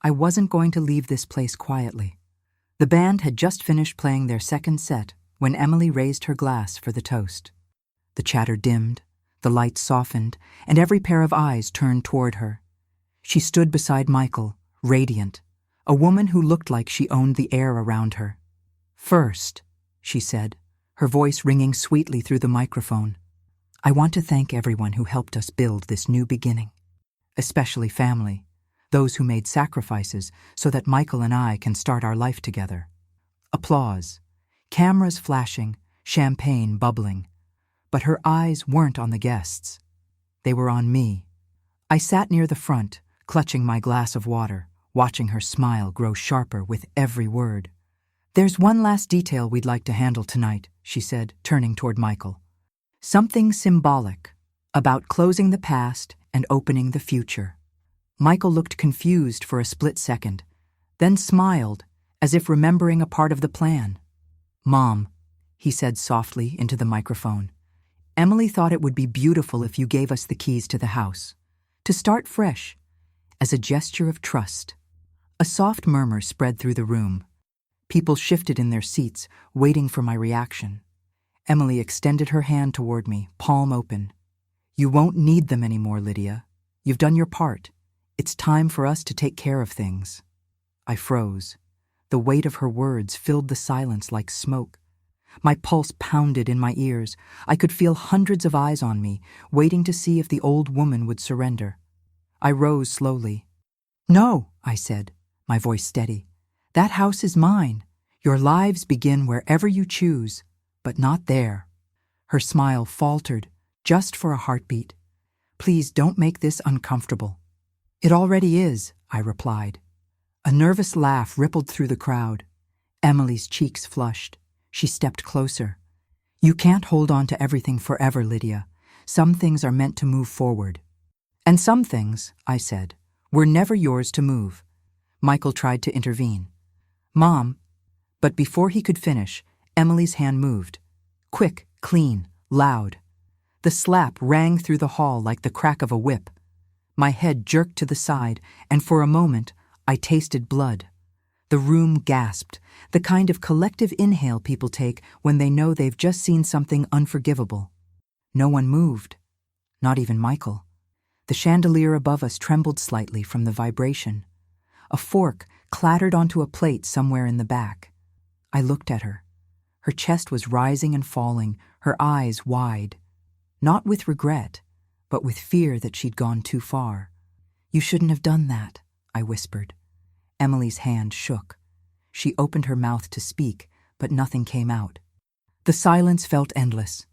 I wasn't going to leave this place quietly. The band had just finished playing their second set when Emily raised her glass for the toast. The chatter dimmed, the lights softened, and every pair of eyes turned toward her. She stood beside Michael, radiant, a woman who looked like she owned the air around her. "First," she said, her voice ringing sweetly through the microphone, "I want to thank everyone who helped us build this new beginning, especially family, those who made sacrifices so that Michael and I can start our life together." Applause, cameras flashing, champagne bubbling. But her eyes weren't on the guests. They were on me. I sat near the front, clutching my glass of water, watching her smile grow sharper with every word. "There's one last detail we'd like to handle tonight," she said, turning toward Michael. "Something symbolic, about closing the past and opening the future." Michael looked confused for a split second, then smiled, as if remembering a part of the plan. "Mom," he said softly into the microphone, "Emily thought it would be beautiful if you gave us the keys to the house, to start fresh, as a gesture of trust." A soft murmur spread through the room. People shifted in their seats, waiting for my reaction. Emily extended her hand toward me, palm open. "You won't need them anymore, Lydia. You've done your part. It's time for us to take care of things." I froze. The weight of her words filled the silence like smoke. My pulse pounded in my ears. I could feel hundreds of eyes on me, waiting to see if the old woman would surrender. I rose slowly. "No," I said, my voice steady. "That house is mine. Your lives begin wherever you choose, but not there." Her smile faltered, just for a heartbeat. "Please don't make this uncomfortable." "It already is," I replied. A nervous laugh rippled through the crowd. Emily's cheeks flushed. She stepped closer. You can't hold on to everything forever, Lydia. Some things are meant to move forward. And some things, I said, were never yours to move. Michael tried to intervene. Mom, but before he could finish, Emily's hand moved. Quick, clean, loud. The slap rang through the hall like the crack of a whip. My head jerked to the side, and for a moment, I tasted blood. The room gasped, the kind of collective inhale people take when they know they've just seen something unforgivable. No one moved, not even Michael. The chandelier above us trembled slightly from the vibration. A fork clattered onto a plate somewhere in the back. I looked at her. Her chest was rising and falling, her eyes wide. Not with regret, but with fear that she'd gone too far. You shouldn't have done that, I whispered. Emily's hand shook. She opened her mouth to speak, but nothing came out. The silence felt endless.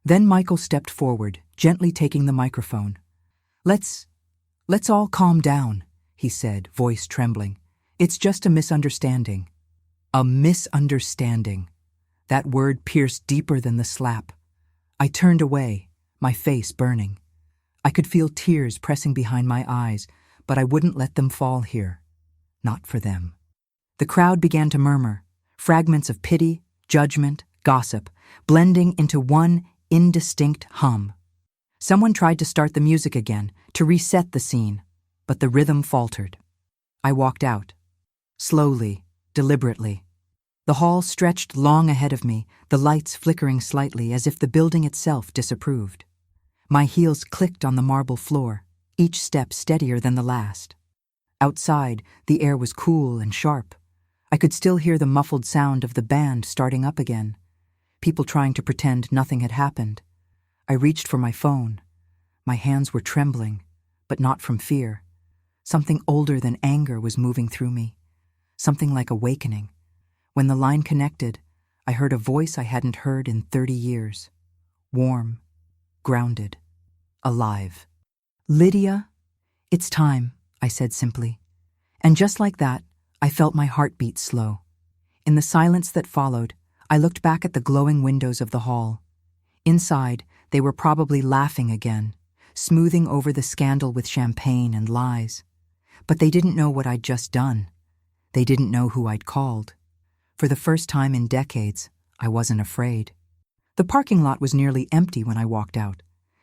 Then Michael stepped forward, gently taking the microphone. Let's all calm down, he said, voice trembling. It's just a misunderstanding. A misunderstanding. That word pierced deeper than the slap. I turned away, my face burning. I could feel tears pressing behind my eyes, but I wouldn't let them fall here. Not for them. The crowd began to murmur, fragments of pity, judgment, gossip, blending into one indistinct hum. Someone tried to start the music again, to reset the scene, but the rhythm faltered. I walked out. Slowly, deliberately. The hall stretched long ahead of me, the lights flickering slightly as if the building itself disapproved. My heels clicked on the marble floor, each step steadier than the last. Outside, the air was cool and sharp. I could still hear the muffled sound of the band starting up again, people trying to pretend nothing had happened. I reached for my phone. My hands were trembling, but not from fear. Something older than anger was moving through me, something like awakening. When the line connected, I heard a voice I hadn't heard in 30 years. Warm, grounded, alive. Lydia, it's time, I said simply. And just like that, I felt my heartbeat slow. In the silence that followed, I looked back at the glowing windows of the hall. Inside, they were probably laughing again, smoothing over the scandal with champagne and lies. But they didn't know what I'd just done. They didn't know who I'd called. For the first time in decades, I wasn't afraid. The parking lot was nearly empty when I walked out.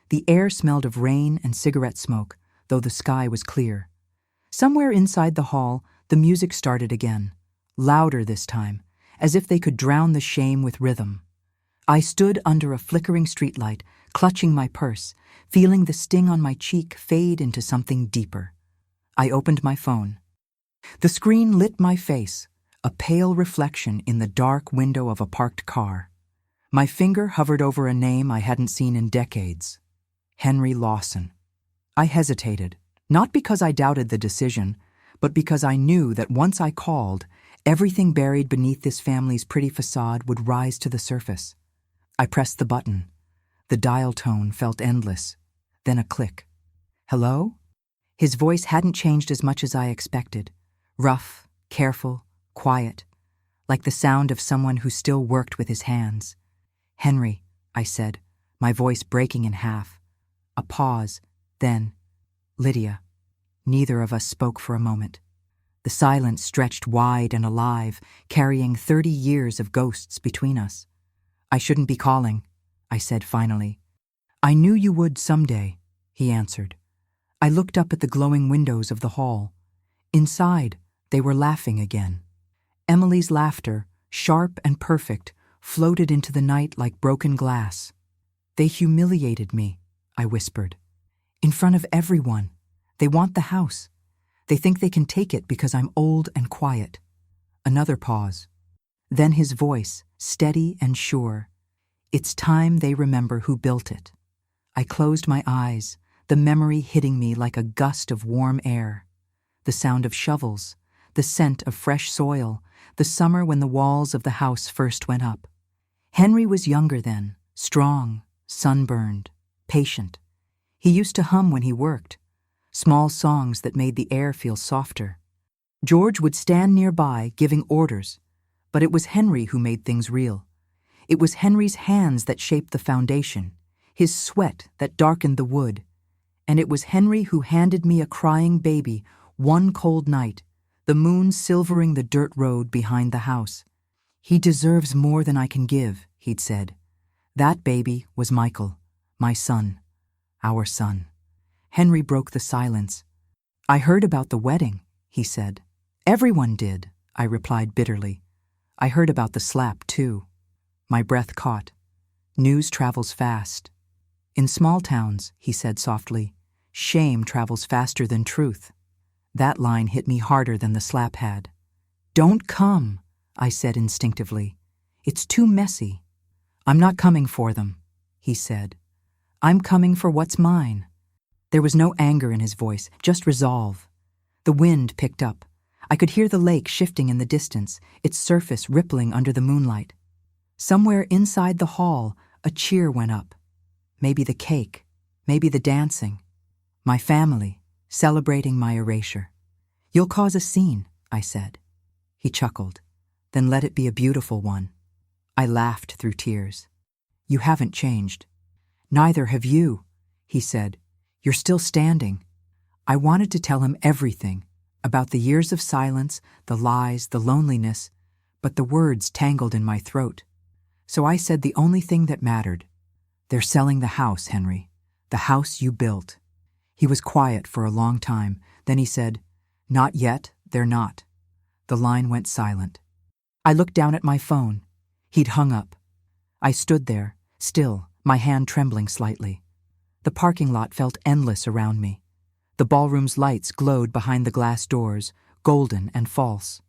The air smelled of rain and cigarette smoke, though the sky was clear. Somewhere inside the hall, the music started again, louder this time, as if they could drown the shame with rhythm. I stood under a flickering streetlight, clutching my purse, feeling the sting on my cheek fade into something deeper. I opened my phone. The screen lit my face, a pale reflection in the dark window of a parked car. My finger hovered over a name I hadn't seen in decades. Henry Lawson. I hesitated, not because I doubted the decision, but because I knew that once I called, everything buried beneath this family's pretty facade would rise to the surface. I pressed the button. The dial tone felt endless. Then a click. Hello? His voice hadn't changed as much as I expected. Rough, careful, quiet, like the sound of someone who still worked with his hands. Henry, I said, my voice breaking in half. A pause, then, Lydia. Neither of us spoke for a moment. The silence stretched wide and alive, carrying 30 years of ghosts between us. I shouldn't be calling, I said finally. I knew you would someday, he answered. I looked up at the glowing windows of the hall. Inside, they were laughing again. Emily's laughter, sharp and perfect, floated into the night like broken glass. They humiliated me, I whispered. In front of everyone. They want the house. They think they can take it because I'm old and quiet. Another pause. Then his voice, steady and sure. It's time they remember who built it. I closed my eyes, the memory hitting me like a gust of warm air. The sound of shovels, the scent of fresh soil, the summer when the walls of the house first went up. Henry was younger then, strong, sunburned, patient. He used to hum when he worked, small songs that made the air feel softer. George would stand nearby giving orders, but it was Henry who made things real. It was Henry's hands that shaped the foundation, his sweat that darkened the wood. And it was Henry who handed me a crying baby one cold night, the moon silvering the dirt road behind the house. "He deserves more than I can give," he'd said. That baby was Michael, my son, our son. Henry broke the silence. "I heard about the wedding," he said. "Everyone did," I replied bitterly. "I heard about the slap, too." My breath caught. "News travels fast." "In small towns," he said softly, "shame travels faster than truth." That line hit me harder than the slap had. "Don't come," I said instinctively. "It's too messy." "I'm not coming for them," he said. "I'm coming for what's mine." There was no anger in his voice, just resolve. The wind picked up. I could hear the lake shifting in the distance, its surface rippling under the moonlight. Somewhere inside the hall, a cheer went up. Maybe the cake, maybe the dancing. My family, celebrating my erasure. "You'll cause a scene," I said. He chuckled. "Then let it be a beautiful one." I laughed through tears. "You haven't changed." "Neither have you," he said. "You're still standing." I wanted to tell him everything, about the years of silence, the lies, the loneliness, but the words tangled in my throat. So I said the only thing that mattered. "They're selling the house, Henry. The house you built." He was quiet for a long time. Then he said, "Not yet, they're not." The line went silent. I looked down at my phone. He'd hung up. I stood there, still, my hand trembling slightly. The parking lot felt endless around me. The ballroom's lights glowed behind the glass doors, golden and false.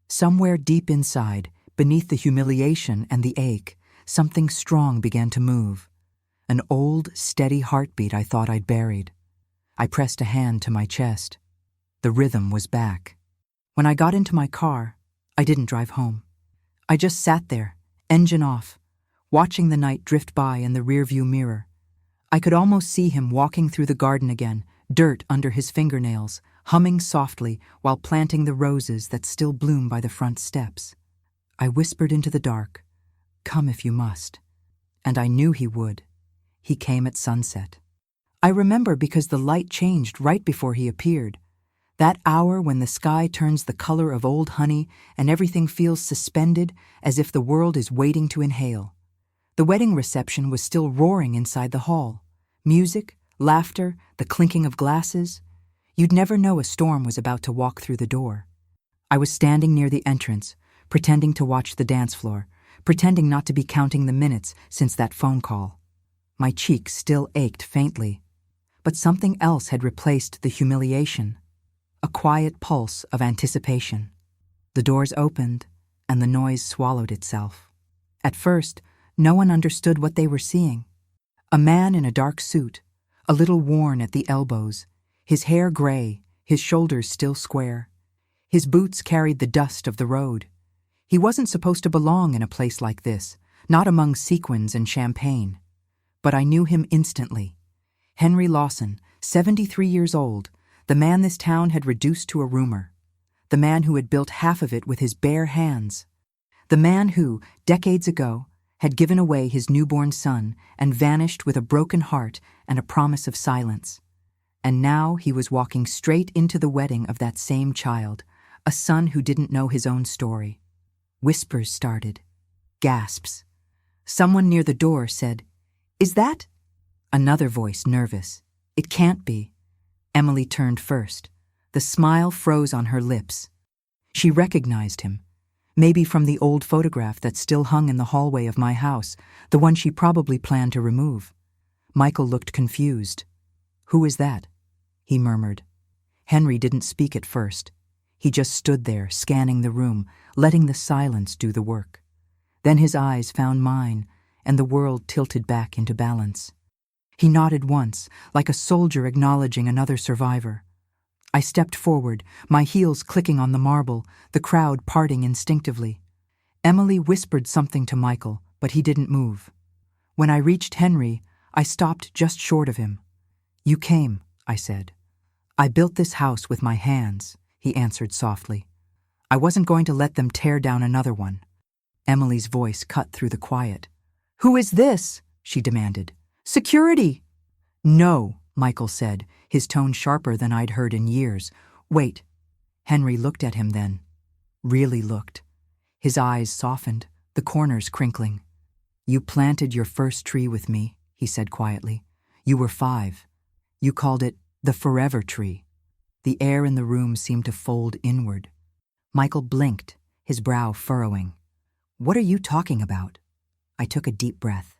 Somewhere deep inside, beneath the humiliation and the ache, something strong began to move. An old, steady heartbeat I thought I'd buried. I pressed a hand to my chest. The rhythm was back. When I got into my car, I didn't drive home. I just sat there, engine off, watching the night drift by in the rearview mirror. I could almost see him walking through the garden again, dirt under his fingernails, humming softly while planting the roses that still bloom by the front steps. I whispered into the dark, "Come if you must." And I knew he would. He came at sunset. I remember because the light changed right before he appeared. That hour when the sky turns the color of old honey and everything feels suspended as if the world is waiting to inhale. The wedding reception was still roaring inside the hall. Music, laughter, the clinking of glasses. You'd never know a storm was about to walk through the door. I was standing near the entrance, pretending to watch the dance floor, pretending not to be counting the minutes since that phone call. My cheeks still ached faintly, but something else had replaced the humiliation. A quiet pulse of anticipation. The doors opened, and the noise swallowed itself. At first, no one understood what they were seeing. A man in a dark suit, a little worn at the elbows, his hair gray, his shoulders still square. His boots carried the dust of the road. He wasn't supposed to belong in a place like this, not among sequins and champagne. But I knew him instantly. Henry Lawson, 73 years old, the man this town had reduced to a rumor. The man who had built half of it with his bare hands. The man who, decades ago, had given away his newborn son and vanished with a broken heart and a promise of silence. And now he was walking straight into the wedding of that same child, a son who didn't know his own story. Whispers started. Gasps. Someone near the door said, "Is that?" Another voice, nervous. "It can't be." Emily turned first. The smile froze on her lips. She recognized him. Maybe from the old photograph that still hung in the hallway of my house, the one she probably planned to remove. Michael looked confused. "Who is that?" he murmured. Henry didn't speak at first. He just stood there, scanning the room, letting the silence do the work. Then his eyes found mine, and the world tilted back into balance. He nodded once, like a soldier acknowledging another survivor. I stepped forward, my heels clicking on the marble, the crowd parting instinctively. Emily whispered something to Michael, but he didn't move. When I reached Henry, I stopped just short of him. "You came," I said. "I built this house with my hands," he answered softly. "I wasn't going to let them tear down another one." Emily's voice cut through the quiet. "Who is this?" she demanded. "Security!" "No," Michael said, his tone sharper than I'd heard in years. "Wait." Henry looked at him then. Really looked. His eyes softened, the corners crinkling. "You planted your first tree with me," he said quietly. "You were 5. You called it the forever tree." The air in the room seemed to fold inward. Michael blinked, his brow furrowing. "What are you talking about?" I took a deep breath.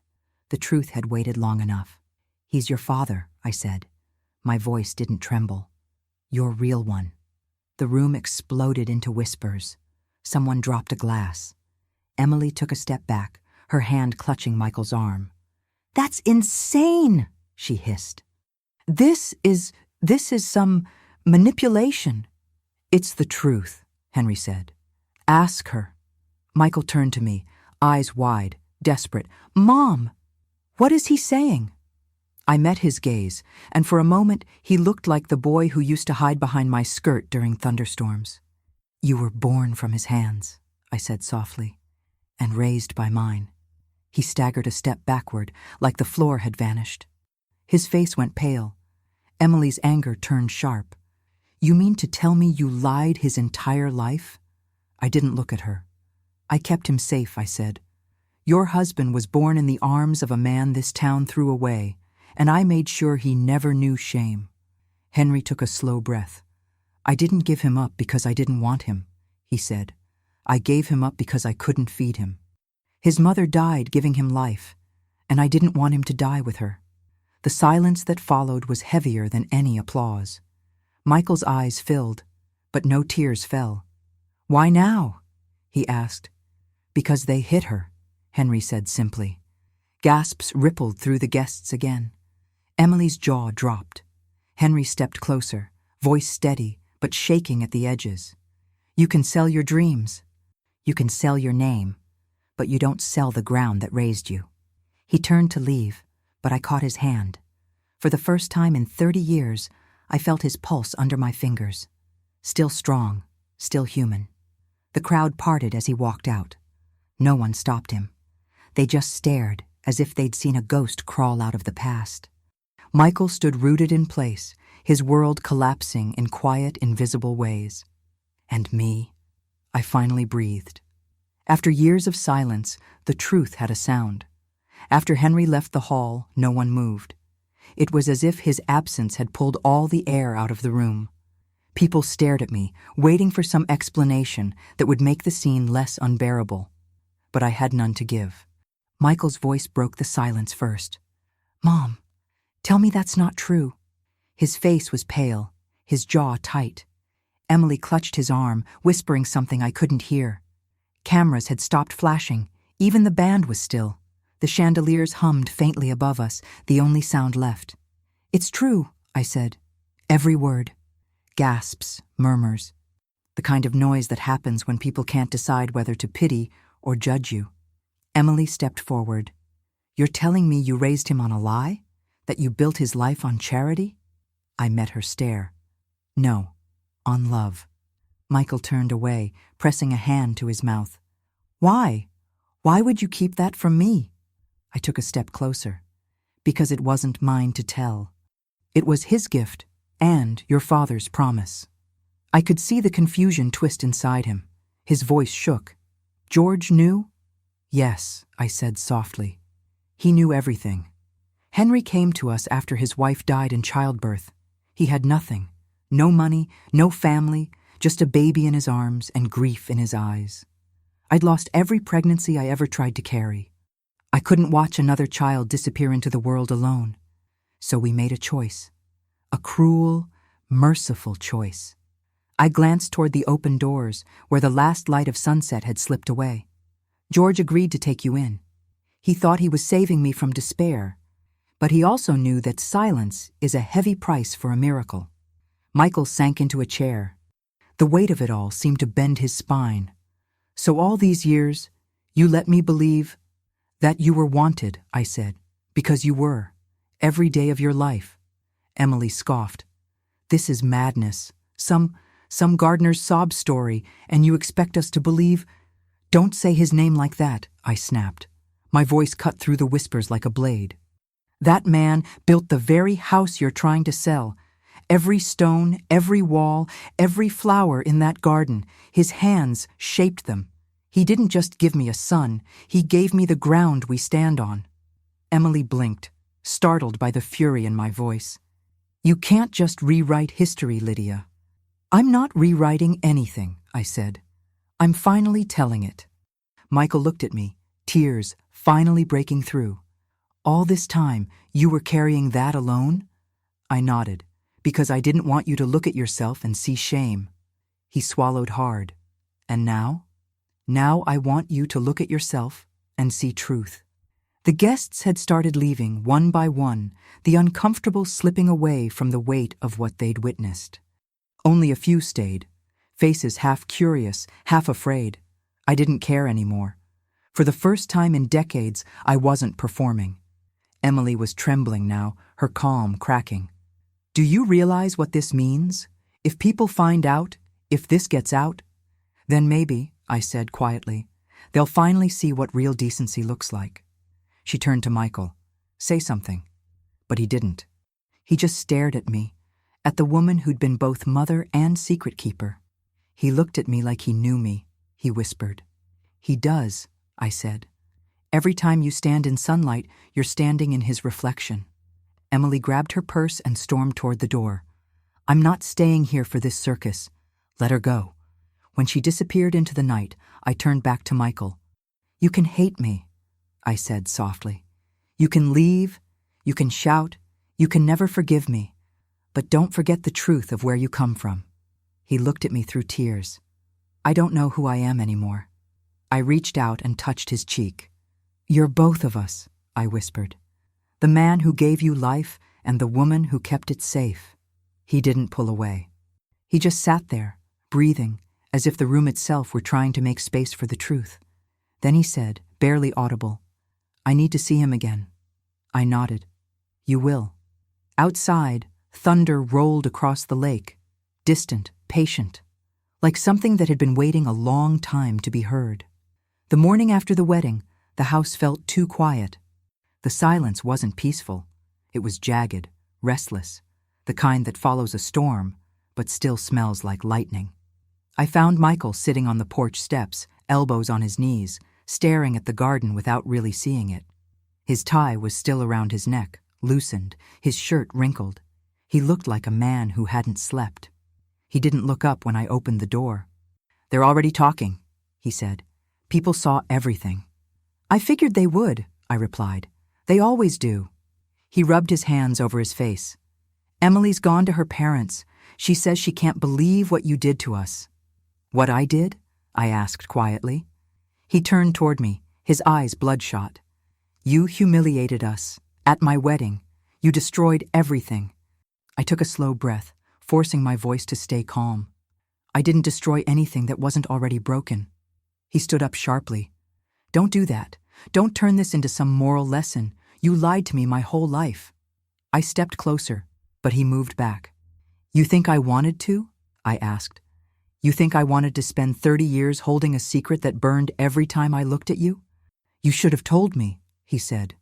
The truth had waited long enough. "He's your father," I said. My voice didn't tremble. "Your real one." The room exploded into whispers. Someone dropped a glass. Emily took a step back, her hand clutching Michael's arm. "That's insane," she hissed. This is some manipulation." "It's the truth," Henry said. "Ask her." Michael turned to me, eyes wide, desperate. "Mom, what is he saying?" I met his gaze, and for a moment he looked like the boy who used to hide behind my skirt during thunderstorms. "You were born from his hands," I said softly, "and raised by mine." He staggered a step backward, like the floor had vanished. His face went pale. Emily's anger turned sharp. "You mean to tell me you lied his entire life?" I didn't look at her. "I kept him safe," I said. "Your husband was born in the arms of a man this town threw away, and I made sure he never knew shame." Henry took a slow breath. "I didn't give him up because I didn't want him," he said. "I gave him up because I couldn't feed him. His mother died giving him life, and I didn't want him to die with her." The silence that followed was heavier than any applause. Michael's eyes filled, but no tears fell. "Why now?" he asked. "Because they hit her," Henry said simply. Gasps rippled through the guests again. Emily's jaw dropped. Henry stepped closer, voice steady, but shaking at the edges. "You can sell your dreams. You can sell your name, but you don't sell the ground that raised you." He turned to leave, but I caught his hand. For the first time in 30 years, I felt his pulse under my fingers. Still strong, still human. The crowd parted as he walked out. No one stopped him. They just stared, as if they'd seen a ghost crawl out of the past. Michael stood rooted in place, his world collapsing in quiet, invisible ways. And me? I finally breathed. After years of silence, the truth had a sound. After Henry left the hall, no one moved. It was as if his absence had pulled all the air out of the room. People stared at me, waiting for some explanation that would make the scene less unbearable. But I had none to give. Michael's voice broke the silence first. "Mom, tell me that's not true." His face was pale, his jaw tight. Emily clutched his arm, whispering something I couldn't hear. Cameras had stopped flashing. Even the band was still. The chandeliers hummed faintly above us, the only sound left. "It's true," I said. Every word. Gasps, murmurs. The kind of noise that happens when people can't decide whether to pity or judge you. Emily stepped forward. "You're telling me you raised him on a lie? That you built his life on charity?" I met her stare. "No, on love." Michael turned away, pressing a hand to his mouth. "Why? Why would you keep that from me?" I took a step closer. "Because it wasn't mine to tell. It was his gift, and your father's promise." I could see the confusion twist inside him. His voice shook. "George knew?" "Yes," I said softly. "He knew everything. Henry came to us after his wife died in childbirth. He had nothing. No money, no family, just a baby in his arms and grief in his eyes. I'd lost every pregnancy I ever tried to carry. I couldn't watch another child disappear into the world alone. So we made a choice. A cruel, merciful choice. I glanced toward the open doors, where the last light of sunset had slipped away. George agreed to take you in. He thought he was saving me from despair, but he also knew that silence is a heavy price for a miracle. Michael sank into a chair. The weight of it all seemed to bend his spine. "So all these years, you let me believe that you were wanted," I said, "because you were, every day of your life." Emily scoffed. "This is madness, some gardener's sob story, and you expect us to believe "Don't say his name like that," I snapped. My voice cut through the whispers like a blade. "That man built the very house you're trying to sell. Every stone, every wall, every flower in that garden, his hands shaped them. He didn't just give me a son, he gave me the ground we stand on." Emily blinked, startled by the fury in my voice. "You can't just rewrite history, Lydia." "I'm not rewriting anything," I said. "I'm finally telling it." Michael looked at me, tears finally breaking through. "All this time, you were carrying that alone?" I nodded, "Because I didn't want you to look at yourself and see shame." He swallowed hard. "And now?" "Now I want you to look at yourself and see truth." The guests had started leaving one by one, the uncomfortable slipping away from the weight of what they'd witnessed. Only a few stayed, faces half curious, half afraid. I didn't care anymore. For the first time in decades, I wasn't performing. Emily was trembling now, her calm cracking. "Do you realize what this means? If people find out, if this gets out, then maybe," I said quietly, "they'll finally see what real decency looks like." She turned to Michael. "Say something." But he didn't. He just stared at me, at the woman who'd been both mother and secret keeper. He looked at me like he knew me, he whispered. "He does," I said. "Every time you stand in sunlight, you're standing in his reflection." Emily grabbed her purse and stormed toward the door. "I'm not staying here for this circus. Let her go." When she disappeared into the night, I turned back to Michael. "You can hate me," I said softly. "You can leave, you can shout, you can never forgive me. But don't forget the truth of where you come from." He looked at me through tears. "I don't know who I am anymore." I reached out and touched his cheek. "You're both of us," I whispered. "The man who gave you life and the woman who kept it safe." He didn't pull away. He just sat there, breathing, as if the room itself were trying to make space for the truth. Then he said, barely audible, "I need to see him again." I nodded. "You will." Outside, thunder rolled across the lake, distant, patient, like something that had been waiting a long time to be heard. The morning after the wedding, the house felt too quiet. The silence wasn't peaceful. It was jagged, restless, the kind that follows a storm, but still smells like lightning. I found Michael sitting on the porch steps, elbows on his knees, staring at the garden without really seeing it. His tie was still around his neck, loosened, his shirt wrinkled. He looked like a man who hadn't slept. He didn't look up when I opened the door. "They're already talking," he said. "People saw everything." "I figured they would," I replied. "They always do." He rubbed his hands over his face. "Emily's gone to her parents. She says she can't believe what you did to us." "What I did?" I asked quietly. He turned toward me, his eyes bloodshot. "You humiliated us. At my wedding. You destroyed everything." I took a slow breath, forcing my voice to stay calm. "I didn't destroy anything that wasn't already broken." He stood up sharply. "Don't do that. Don't turn this into some moral lesson. You lied to me my whole life." I stepped closer, but he moved back. "You think I wanted to?" I asked. "You think I wanted to spend 30 years holding a secret that burned every time I looked at you?" "You should have told me," he said.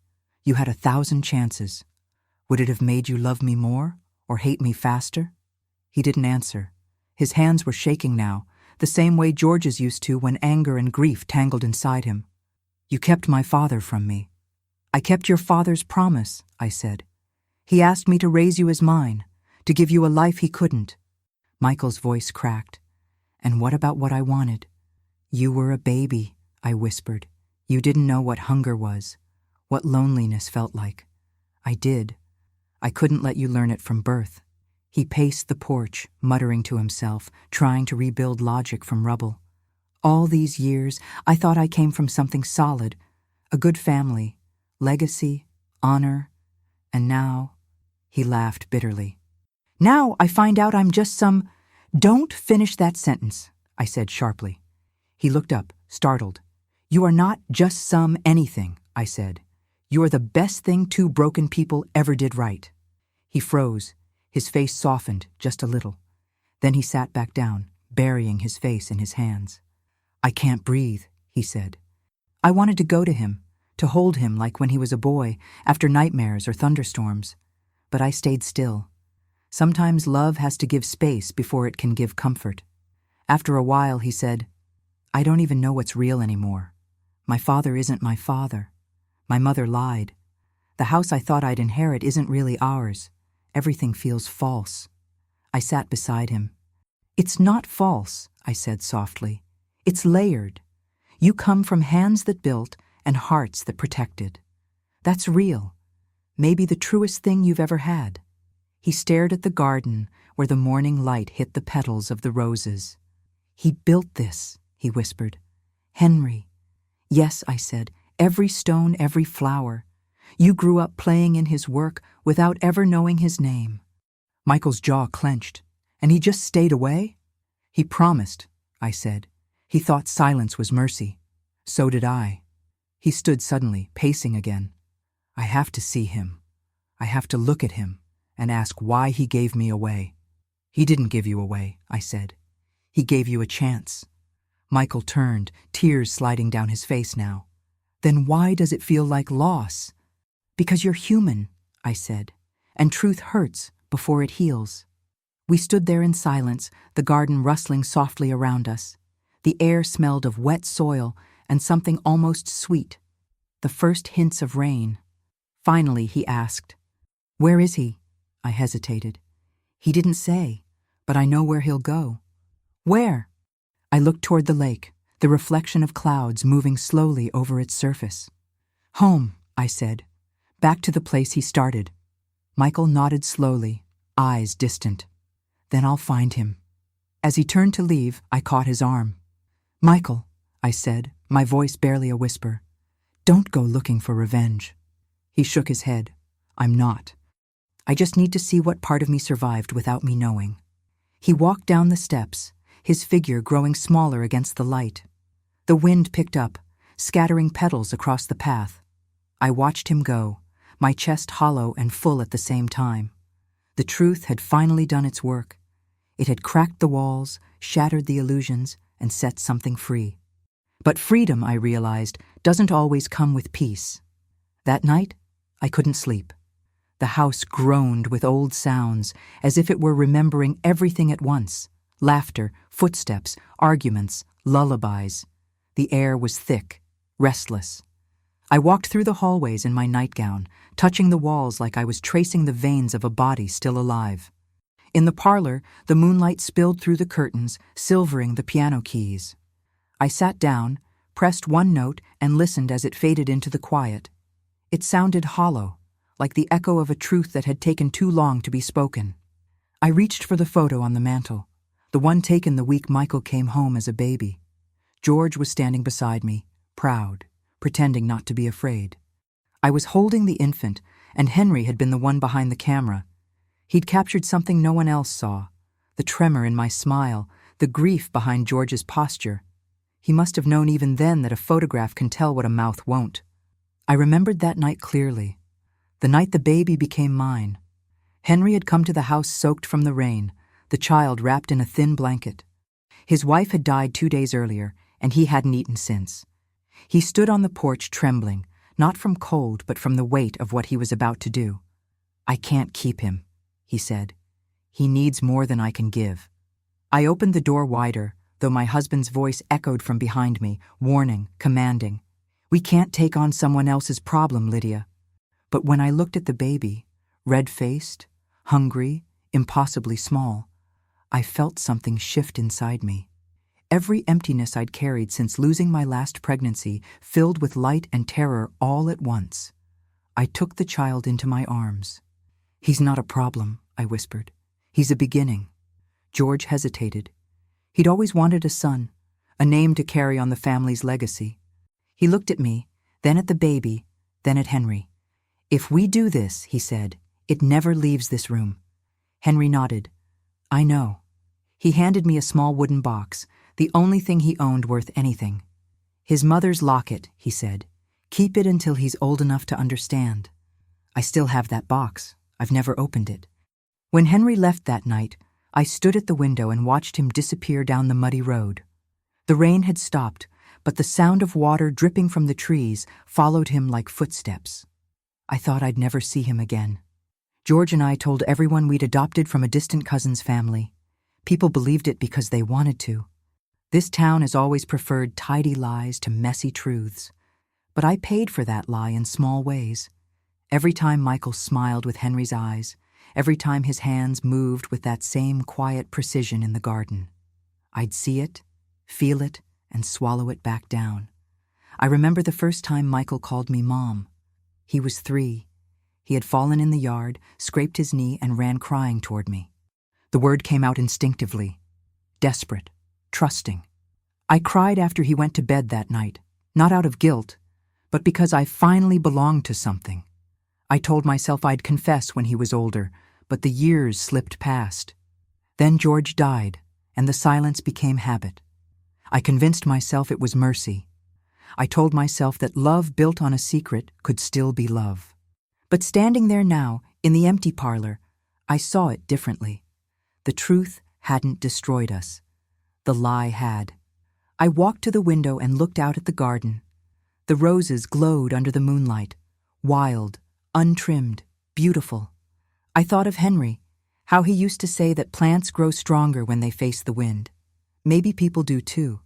"You had 1,000 chances. Would it have made you love me more or hate me faster?" He didn't answer. His hands were shaking now, the same way George's used to when anger and grief tangled inside him. "You kept my father from me." "I kept your father's promise," I said. "He asked me to raise you as mine, to give you a life he couldn't." Michael's voice cracked. "And what about what I wanted?" "You were a baby," I whispered. "You didn't know what hunger was, what loneliness felt like. I did. I couldn't let you learn it from birth." He paced the porch, muttering to himself, trying to rebuild logic from rubble. "All these years, I thought I came from something solid, a good family, legacy, honor, and now—" He laughed bitterly. "Now I find out I'm just some—" "Don't finish that sentence," I said sharply. He looked up, startled. "You are not just some anything," I said. "You are the best thing 2 broken people ever did right." He froze, his face softened just a little. Then he sat back down, burying his face in his hands. "I can't breathe," he said. I wanted to go to him, to hold him like when he was a boy, after nightmares or thunderstorms. But I stayed still. Sometimes love has to give space before it can give comfort. After a while, he said, I don't even know what's real anymore. My father isn't my father. My mother lied. The house I thought I'd inherit isn't really ours. Everything feels false. I sat beside him. It's not false, I said softly. It's layered. You come from hands that built and hearts that protected. That's real. Maybe the truest thing you've ever had. He stared at the garden where the morning light hit the petals of the roses. He built this, he whispered. Henry. Yes, I said, every stone, every flower. You grew up playing in his work without ever knowing his name. Michael's jaw clenched. And he just stayed away? He promised, I said. He thought silence was mercy. So did I. He stood suddenly, pacing again. I have to see him. I have to look at him and ask why he gave me away. He didn't give you away, I said. He gave you a chance. Michael turned, tears sliding down his face now. Then why does it feel like loss? Because you're human, I said, and truth hurts before it heals. We stood there in silence, the garden rustling softly around us. The air smelled of wet soil and something almost sweet, the first hints of rain. Finally, he asked, Where is he? I hesitated. He didn't say, but I know where he'll go. Where? I looked toward the lake, the reflection of clouds moving slowly over its surface. Home, I said, back to the place he started. Michael nodded slowly, eyes distant. Then I'll find him. As he turned to leave, I caught his arm. Michael, I said, my voice barely a whisper, don't go looking for revenge. He shook his head. I'm not. I just need to see what part of me survived without me knowing. He walked down the steps, his figure growing smaller against the light. The wind picked up, scattering petals across the path. I watched him go, my chest hollow and full at the same time. The truth had finally done its work. It had cracked the walls, shattered the illusions, and set something free. But freedom, I realized, doesn't always come with peace. That night, I couldn't sleep. The house groaned with old sounds, as if it were remembering everything at once. Laughter, footsteps, arguments, lullabies. The air was thick, restless. I walked through the hallways in my nightgown, touching the walls like I was tracing the veins of a body still alive. In the parlor, the moonlight spilled through the curtains, silvering the piano keys. I sat down, pressed one note, and listened as it faded into the quiet. It sounded hollow, like the echo of a truth that had taken too long to be spoken. I reached for the photo on the mantel, the one taken the week Michael came home as a baby. George was standing beside me, proud, pretending not to be afraid. I was holding the infant, and Henry had been the one behind the camera. He'd captured something no one else saw, the tremor in my smile, the grief behind George's posture. He must have known even then that a photograph can tell what a mouth won't. I remembered that night clearly, the night the baby became mine. Henry had come to the house soaked from the rain, the child wrapped in a thin blanket. His wife had died 2 days earlier, and he hadn't eaten since. He stood on the porch trembling, not from cold but from the weight of what he was about to do. I can't keep him, he said. He needs more than I can give. I opened the door wider, though my husband's voice echoed from behind me, warning, commanding. We can't take on someone else's problem, Lydia. But when I looked at the baby, red-faced, hungry, impossibly small, I felt something shift inside me. Every emptiness I'd carried since losing my last pregnancy filled with light and terror all at once. I took the child into my arms. He's not a problem, I whispered. He's a beginning. George hesitated. He'd always wanted a son, a name to carry on the family's legacy. He looked at me, then at the baby, then at Henry. If we do this, he said, it never leaves this room. Henry nodded. I know. He handed me a small wooden box, the only thing he owned worth anything. His mother's locket, he said. Keep it until he's old enough to understand. I still have that box. I've never opened it. When Henry left that night, I stood at the window and watched him disappear down the muddy road. The rain had stopped, but the sound of water dripping from the trees followed him like footsteps. I thought I'd never see him again. George and I told everyone we'd adopted from a distant cousin's family. People believed it because they wanted to. This town has always preferred tidy lies to messy truths. But I paid for that lie in small ways. Every time Michael smiled with Henry's eyes, every time his hands moved with that same quiet precision in the garden, I'd see it, feel it, and swallow it back down. I remember the first time Michael called me Mom. He was 3. He had fallen in the yard, scraped his knee, and ran crying toward me. The word came out instinctively. Desperate, trusting. I cried after he went to bed that night, not out of guilt, but because I finally belonged to something. I told myself I'd confess when he was older, but the years slipped past. Then George died, and the silence became habit. I convinced myself it was mercy. I told myself that love built on a secret could still be love. But standing there now, in the empty parlor, I saw it differently. The truth hadn't destroyed us. The lie had. I walked to the window and looked out at the garden. The roses glowed under the moonlight, wild, untrimmed, beautiful. I thought of Henry, how he used to say that plants grow stronger when they face the wind. Maybe people do too.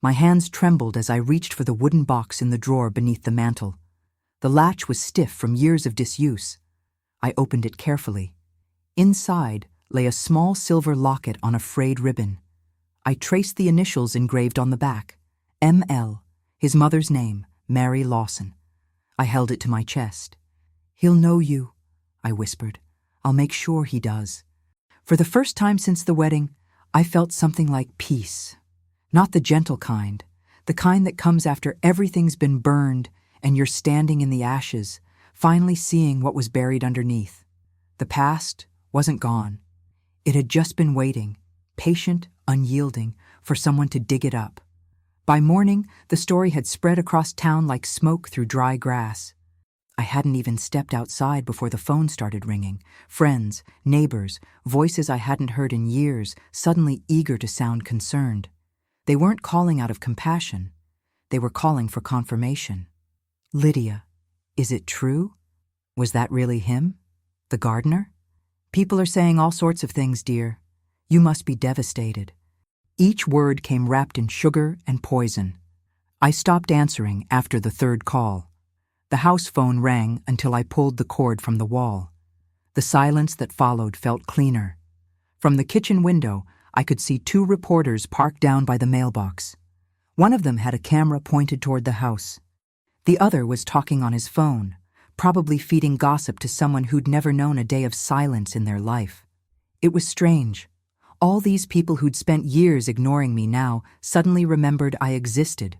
My hands trembled as I reached for the wooden box in the drawer beneath the mantel. The latch was stiff from years of disuse. I opened it carefully. Inside lay a small silver locket on a frayed ribbon. I traced the initials engraved on the back. M.L., his mother's name, Mary Lawson. I held it to my chest. "He'll know you," I whispered. "I'll make sure he does." For the first time since the wedding, I felt something like peace. Not the gentle kind, the kind that comes after everything's been burned and you're standing in the ashes, finally seeing what was buried underneath. The past wasn't gone. It had just been waiting, patient, unyielding, for someone to dig it up. By morning, the story had spread across town like smoke through dry grass. I hadn't even stepped outside before the phone started ringing. Friends, neighbors, voices I hadn't heard in years, suddenly eager to sound concerned. They weren't calling out of compassion. They were calling for confirmation. "Lydia, is it true? Was that really him? The gardener? People are saying all sorts of things, dear. You must be devastated." Each word came wrapped in sugar and poison. I stopped answering after the third call. The house phone rang until I pulled the cord from the wall. The silence that followed felt cleaner. From the kitchen window, I could see 2 reporters parked down by the mailbox. One of them had a camera pointed toward the house. The other was talking on his phone, probably feeding gossip to someone who'd never known a day of silence in their life. It was strange. All these people who'd spent years ignoring me now suddenly remembered I existed.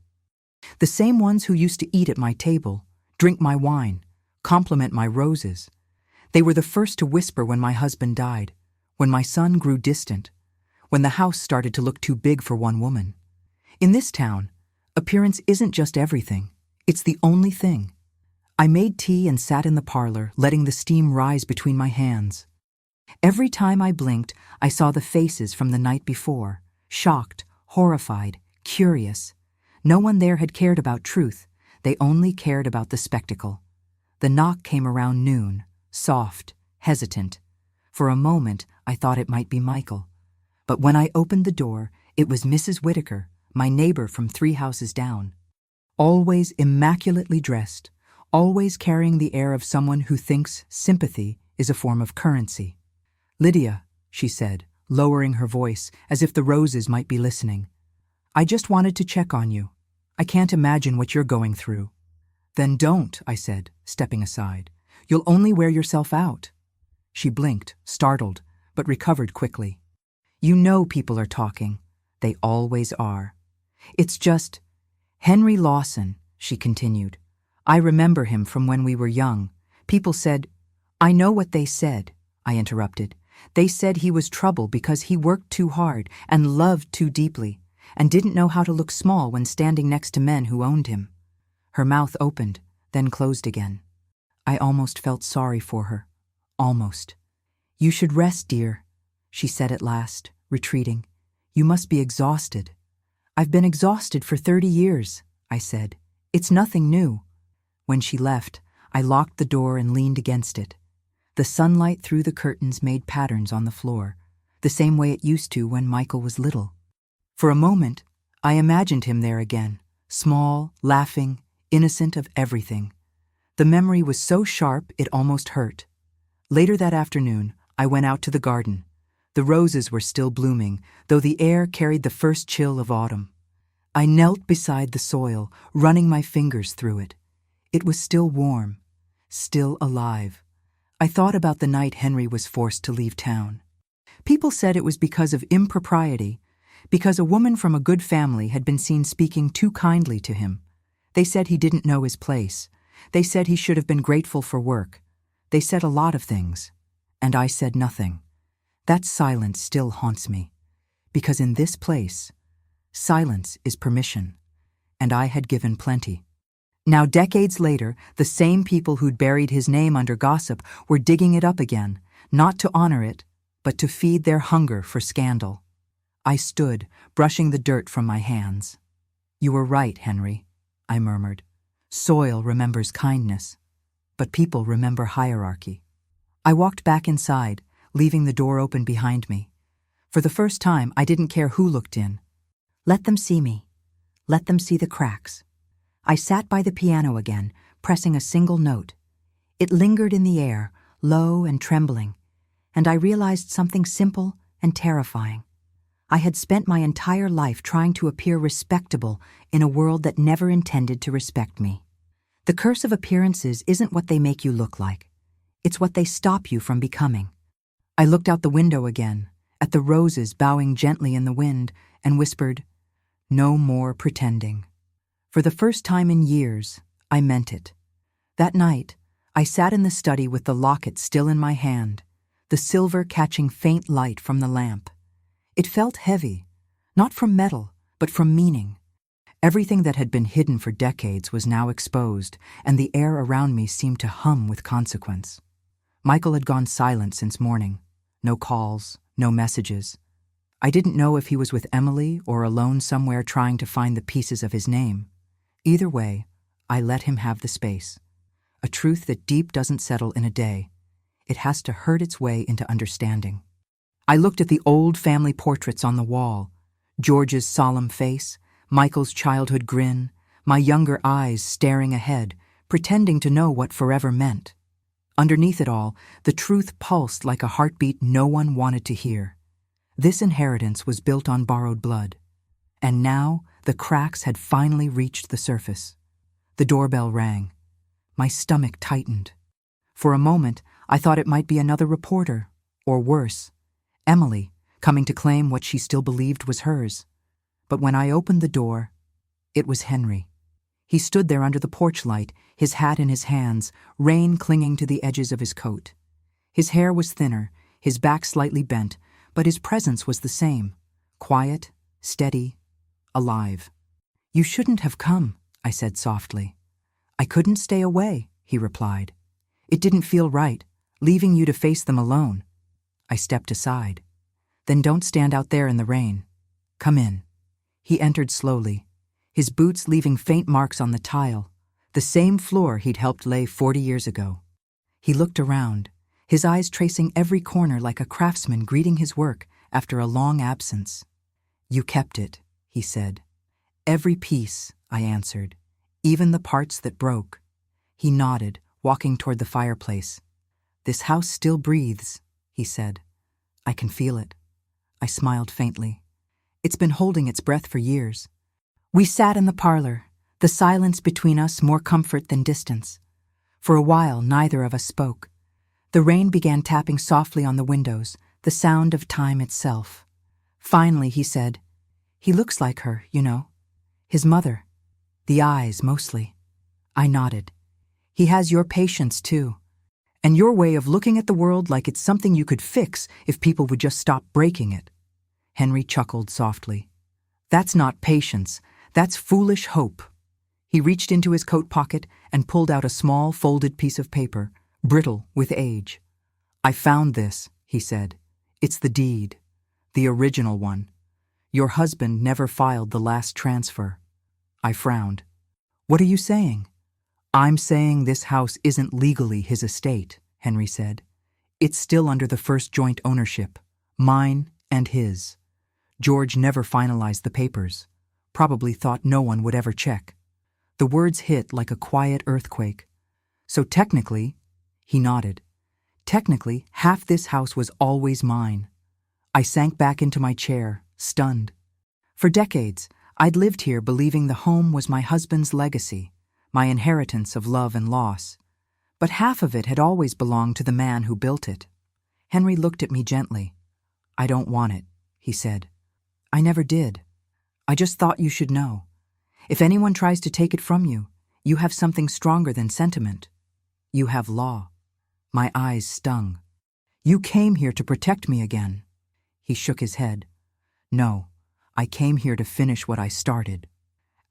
The same ones who used to eat at my table, drink my wine, compliment my roses. They were the first to whisper when my husband died, when my son grew distant, when the house started to look too big for one woman. In this town, appearance isn't just everything. It's the only thing. I made tea and sat in the parlor, letting the steam rise between my hands. Every time I blinked, I saw the faces from the night before, shocked, horrified, curious. No one there had cared about truth. They only cared about the spectacle. The knock came around noon, soft, hesitant. For a moment, I thought it might be Michael. But when I opened the door, it was Mrs. Whitaker, my neighbor from 3 houses down. Always immaculately dressed, always carrying the air of someone who thinks sympathy is a form of currency. "Lydia," she said, lowering her voice as if the roses might be listening. "I just wanted to check on you. I can't imagine what you're going through." "Then don't," I said, stepping aside. "You'll only wear yourself out." She blinked, startled, but recovered quickly. "You know people are talking. They always are. It's just Henry Lawson," she continued. "I remember him from when we were young. People said—" "I know what they said," I interrupted. "They said he was trouble because he worked too hard and loved too deeply and didn't know how to look small when standing next to men who owned him." Her mouth opened, then closed again. I almost felt sorry for her. Almost. "You should rest, dear," she said at last, retreating. "You must be exhausted." "I've been exhausted for 30 years, I said. "It's nothing new." When she left, I locked the door and leaned against it. The sunlight through the curtains made patterns on the floor, the same way it used to when Michael was little. For a moment, I imagined him there again, small, laughing, innocent of everything. The memory was so sharp it almost hurt. Later that afternoon, I went out to the garden. The roses were still blooming, though the air carried the first chill of autumn. I knelt beside the soil, running my fingers through it. It was still warm, still alive. I thought about the night Henry was forced to leave town. People said it was because of impropriety, because a woman from a good family had been seen speaking too kindly to him. They said he didn't know his place. They said he should have been grateful for work. They said a lot of things, and I said nothing. That silence still haunts me, because in this place, silence is permission, and I had given plenty. Now, decades later, the same people who'd buried his name under gossip were digging it up again, not to honor it, but to feed their hunger for scandal. I stood, brushing the dirt from my hands. "You were right, Henry," I murmured. "Soil remembers kindness, but people remember hierarchy." I walked back inside, leaving the door open behind me. For the first time, I didn't care who looked in. Let them see me. Let them see the cracks. I sat by the piano again, pressing a single note. It lingered in the air, low and trembling, and I realized something simple and terrifying. I had spent my entire life trying to appear respectable in a world that never intended to respect me. The curse of appearances isn't what they make you look like. It's what they stop you from becoming. I looked out the window again, at the roses bowing gently in the wind, and whispered, "No more pretending." For the first time in years, I meant it. That night, I sat in the study with the locket still in my hand, the silver catching faint light from the lamp. It felt heavy, not from metal, but from meaning. Everything that had been hidden for decades was now exposed, and the air around me seemed to hum with consequence. Michael had gone silent since morning. No calls, no messages. I didn't know if he was with Emily or alone somewhere trying to find the pieces of his name. Either way, I let him have the space. A truth that deep doesn't settle in a day. It has to hurt its way into understanding. I looked at the old family portraits on the wall, George's solemn face, Michael's childhood grin, my younger eyes staring ahead, pretending to know what forever meant. Underneath it all, the truth pulsed like a heartbeat no one wanted to hear. This inheritance was built on borrowed blood. And now, the cracks had finally reached the surface. The doorbell rang. My stomach tightened. For a moment, I thought it might be another reporter, or worse, Emily, coming to claim what she still believed was hers. But when I opened the door, it was Henry. He stood there under the porch light, his hat in his hands, rain clinging to the edges of his coat. His hair was thinner, his back slightly bent, but his presence was the same, quiet, steady, alive. "You shouldn't have come," I said softly. "I couldn't stay away," he replied. "It didn't feel right, leaving you to face them alone." I stepped aside. "Then don't stand out there in the rain. Come in." He entered slowly, his boots leaving faint marks on the tile, the same floor he'd helped lay 40 years ago. He looked around, his eyes tracing every corner like a craftsman greeting his work after a long absence. "You kept it," he said. "Every piece," I answered, "even the parts that broke." He nodded, walking toward the fireplace. "This house still breathes," he said. "I can feel it." I smiled faintly. "It's been holding its breath for years." We sat in the parlor, the silence between us more comfort than distance. For a while, neither of us spoke. The rain began tapping softly on the windows, the sound of time itself. Finally, he said, "He looks like her, you know. His mother. The eyes, mostly." I nodded. "He has your patience, too. And your way of looking at the world like it's something you could fix if people would just stop breaking it." Henry chuckled softly. "That's not patience. That's foolish hope." He reached into his coat pocket and pulled out a small folded piece of paper, brittle with age. "I found this," he said. "It's the deed. The original one. Your husband never filed the last transfer. I frowned. What are you saying? I'm saying this house isn't legally his estate, Henry said. It's still under the first joint ownership, mine and his. George never finalized the papers, probably thought no one would ever check. The words hit like a quiet earthquake. So technically, he nodded, technically half this house was always mine. I sank back into my chair, stunned. For decades, I'd lived here believing the home was my husband's legacy, my inheritance of love and loss. But half of it had always belonged to the man who built it. Henry looked at me gently. I don't want it, he said. I never did. I just thought you should know. If anyone tries to take it from you, you have something stronger than sentiment. You have law. My eyes stung. You came here to protect me again. He shook his head. No, I came here to finish what I started.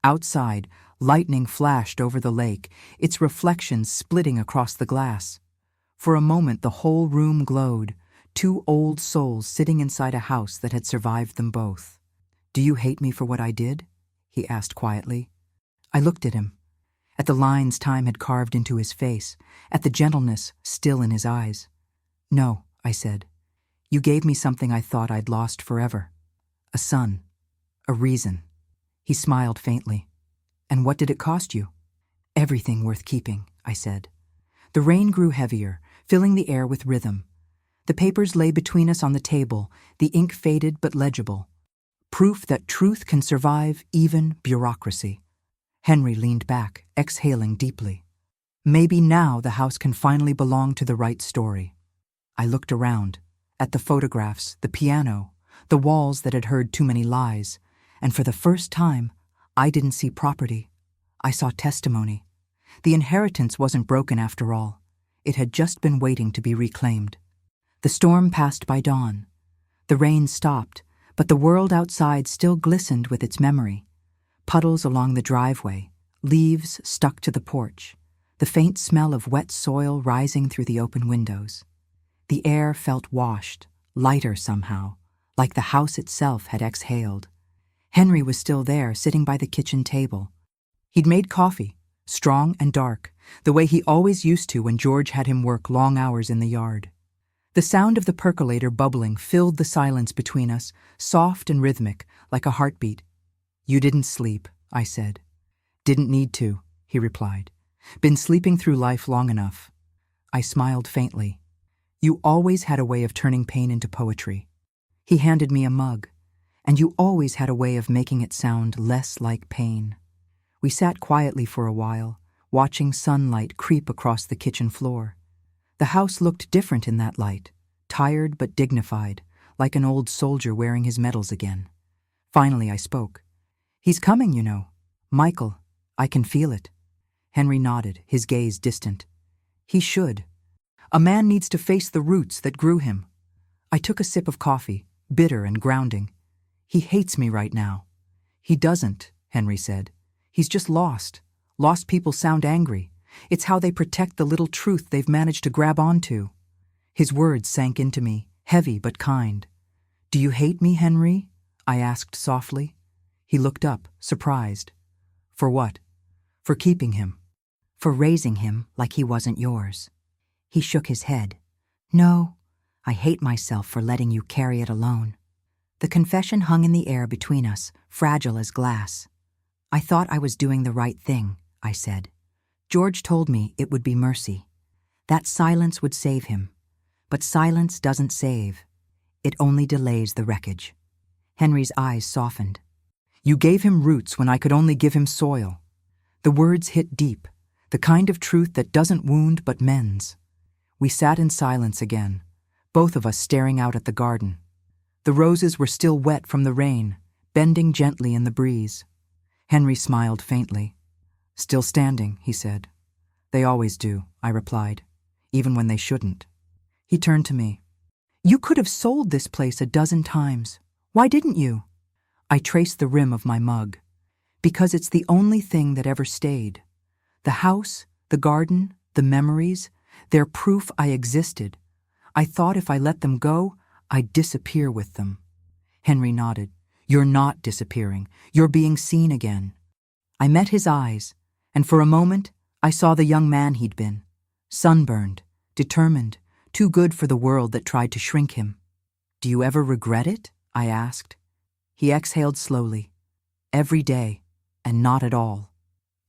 Outside, lightning flashed over the lake, its reflections splitting across the glass. For a moment the whole room glowed, two old souls sitting inside a house that had survived them both. Do you hate me for what I did? He asked quietly. I looked at him, at the lines time had carved into his face, at the gentleness still in his eyes. No, I said. You gave me something I thought I'd lost forever. A son. A reason. He smiled faintly. And what did it cost you? Everything worth keeping, I said. The rain grew heavier, filling the air with rhythm. The papers lay between us on the table, the ink faded but legible. Proof that truth can survive even bureaucracy. Henry leaned back, exhaling deeply. Maybe now the house can finally belong to the right story. I looked around, at the photographs, the piano, the walls that had heard too many lies, and for the first time, I didn't see property. I saw testimony. The inheritance wasn't broken after all. It had just been waiting to be reclaimed. The storm passed by dawn. The rain stopped, but the world outside still glistened with its memory. Puddles along the driveway, leaves stuck to the porch, the faint smell of wet soil rising through the open windows. The air felt washed, lighter somehow, like the house itself had exhaled. Henry was still there, sitting by the kitchen table. He'd made coffee, strong and dark, the way he always used to when George had him work long hours in the yard. The sound of the percolator bubbling filled the silence between us, soft and rhythmic, like a heartbeat. You didn't sleep, I said. Didn't need to, he replied. Been sleeping through life long enough. I smiled faintly. You always had a way of turning pain into poetry. He handed me a mug. And you always had a way of making it sound less like pain. We sat quietly for a while, watching sunlight creep across the kitchen floor. The house looked different in that light, tired but dignified, like an old soldier wearing his medals again. Finally I spoke. He's coming, you know. Michael, I can feel it. Henry nodded, his gaze distant. He should. A man needs to face the roots that grew him. I took a sip of coffee, bitter and grounding. He hates me right now. He doesn't, Henry said. He's just lost. Lost people sound angry. It's how they protect the little truth they've managed to grab onto. His words sank into me, heavy but kind. Do you hate me, Henry? I asked softly. He looked up, surprised. For what? For keeping him. For raising him like he wasn't yours. He shook his head. No, I hate myself for letting you carry it alone. The confession hung in the air between us, fragile as glass. I thought I was doing the right thing, I said. George told me it would be mercy. That silence would save him. But silence doesn't save. It only delays the wreckage. Henry's eyes softened. You gave him roots when I could only give him soil. The words hit deep, the kind of truth that doesn't wound but mends. We sat in silence again, both of us staring out at the garden. The roses were still wet from the rain, bending gently in the breeze. Henry smiled faintly. Still standing, he said. They always do, I replied, even when they shouldn't. He turned to me. You could have sold this place 12 times. Why didn't you? I traced the rim of my mug. Because it's the only thing that ever stayed. The house, the garden, the memories, they're proof I existed. I thought if I let them go, I'd disappear with them. Henry nodded. You're not disappearing. You're being seen again." I met his eyes, and for a moment I saw the young man he'd been. Sunburned, determined, too good for the world that tried to shrink him. "Do you ever regret it?" I asked. He exhaled slowly. "Every day, and not at all."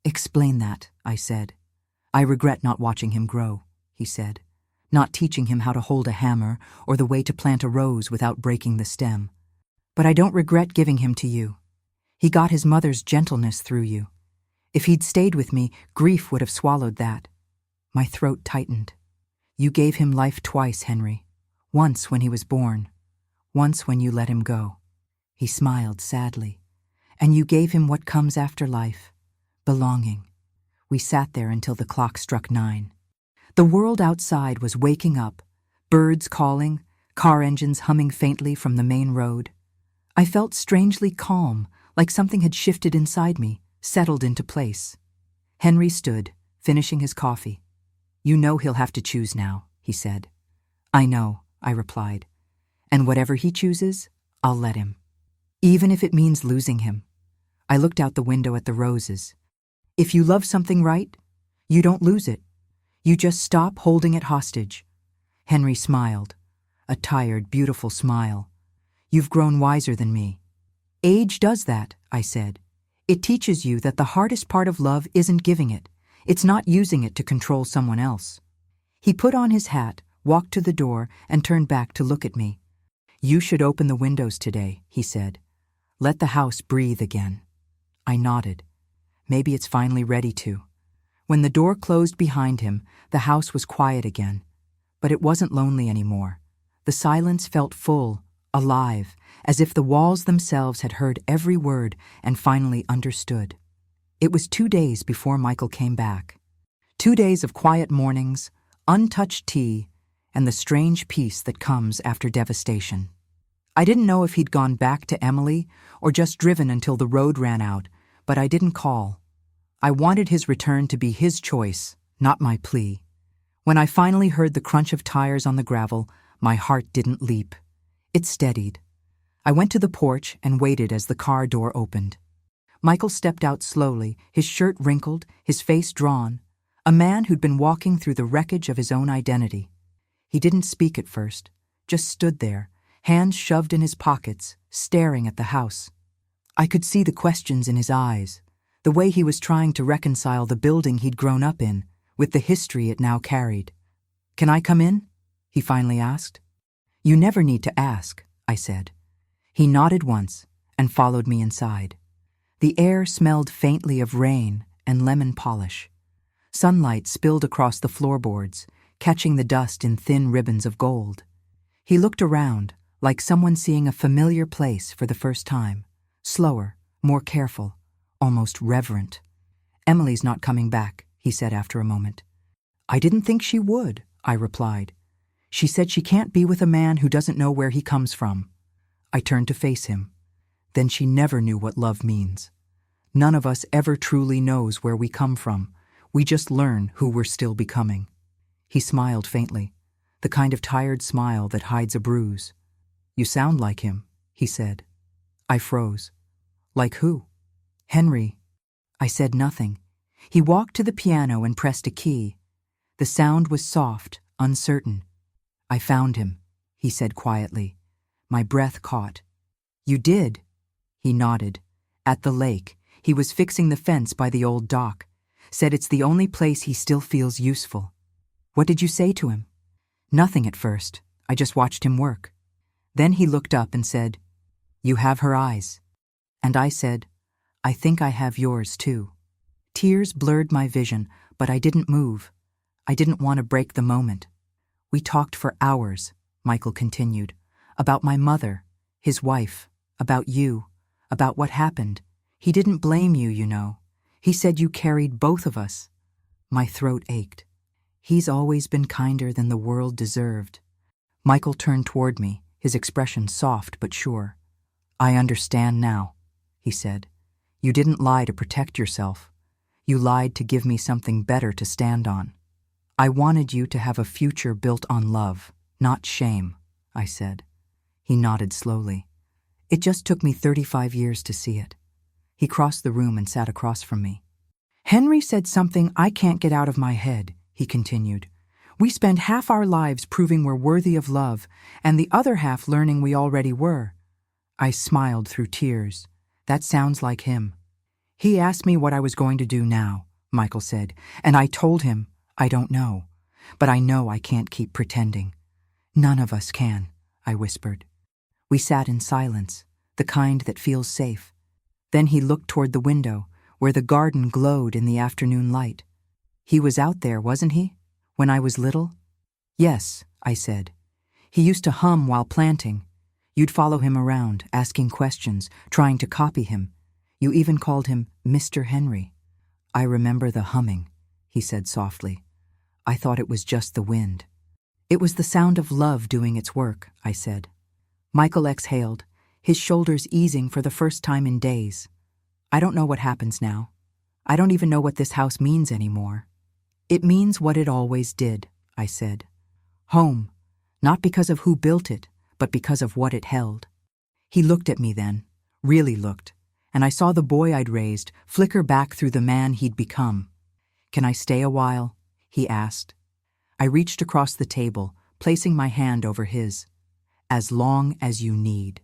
"Explain that," I said. "I regret not watching him grow," he said, "not teaching him how to hold a hammer or the way to plant a rose without breaking the stem. But I don't regret giving him to you. He got his mother's gentleness through you. If he'd stayed with me, grief would have swallowed that." My throat tightened. "You gave him life twice, Henry. Once when he was born. Once when you let him go." He smiled sadly. "And you gave him what comes after life. Belonging." We sat there until the clock struck 9. The world outside was waking up, birds calling, car engines humming faintly from the main road. I felt strangely calm, like something had shifted inside me, settled into place. Henry stood, finishing his coffee. "You know he'll have to choose now," he said. "I know," I replied. "And whatever he chooses, I'll let him. Even if it means losing him." I looked out the window at the roses. "If you love something right, you don't lose it. You just stop holding it hostage." Henry smiled, a tired, beautiful smile. "You've grown wiser than me." "Age does that," I said. "It teaches you that the hardest part of love isn't giving it. It's not using it to control someone else." He put on his hat, walked to the door, and turned back to look at me. "You should open the windows today," he said. "Let the house breathe again." I nodded. Maybe it's finally ready to. When the door closed behind him, the house was quiet again. But it wasn't lonely anymore. The silence felt full, alive, as if the walls themselves had heard every word and finally understood. It was 2 days before Michael came back. 2 days of quiet mornings, untouched tea, and the strange peace that comes after devastation. I didn't know if he'd gone back to Emily or just driven until the road ran out, but I didn't call. I wanted his return to be his choice, not my plea. When I finally heard the crunch of tires on the gravel, my heart didn't leap. It steadied. I went to the porch and waited as the car door opened. Michael stepped out slowly, his shirt wrinkled, his face drawn, a man who'd been walking through the wreckage of his own identity. He didn't speak at first, just stood there, hands shoved in his pockets, staring at the house. I could see the questions in his eyes, the way he was trying to reconcile the building he'd grown up in with the history it now carried. "Can I come in?" he finally asked. "You never need to ask," I said. He nodded once and followed me inside. The air smelled faintly of rain and lemon polish. Sunlight spilled across the floorboards, catching the dust in thin ribbons of gold. He looked around, like someone seeing a familiar place for the first time, slower, more careful, almost reverent. "Emily's not coming back," he said after a moment. "I didn't think she would," I replied. "She said she can't be with a man who doesn't know where he comes from." I turned to face him. "Then she never knew what love means. None of us ever truly knows where we come from. We just learn who we're still becoming." He smiled faintly, the kind of tired smile that hides a bruise. "You sound like him," he said. I froze. "Like who?" "Henry." I said nothing. He walked to the piano and pressed a key. The sound was soft, uncertain. "I found him," he said quietly. My breath caught. "You did?" He nodded. "At the lake. He was fixing the fence by the old dock. Said it's the only place he still feels useful." "What did you say to him?" "Nothing at first. I just watched him work." Then he looked up and said, "You have her eyes." And I said, "I think I have yours too." Tears blurred my vision, but I didn't move. I didn't want to break the moment. "We talked for hours," Michael continued, "about my mother, his wife, about you, about what happened. He didn't blame you, you know. He said you carried both of us." My throat ached. "He's always been kinder than the world deserved." Michael turned toward me, his expression soft but sure. "I understand now," he said. "You didn't lie to protect yourself. You lied to give me something better to stand on. I wanted you to have a future built on love, not shame," I said. He nodded slowly. It just took me 35 years to see it. He crossed the room and sat across from me. Henry said something I can't get out of my head, he continued. We spend half our lives proving we're worthy of love, and the other half learning we already were. I smiled through tears. That sounds like him. He asked me what I was going to do now, Michael said, and I told him, I don't know, but I know I can't keep pretending. None of us can, I whispered. We sat in silence, the kind that feels safe. Then he looked toward the window, where the garden glowed in the afternoon light. He was out there, wasn't he? When I was little? Yes, I said. He used to hum while planting. You'd follow him around, asking questions, trying to copy him. You even called him Mr. Henry. I remember the humming, he said softly. I thought it was just the wind. It was the sound of love doing its work, I said. Michael exhaled, his shoulders easing for the first time in days. I don't know what happens now. I don't even know what this house means anymore. It means what it always did, I said. Home, not because of who built it, but because of what it held. He looked at me then, really looked, and I saw the boy I'd raised flicker back through the man he'd become. Can I stay a while? He asked. I reached across the table, placing my hand over his. As long as you need.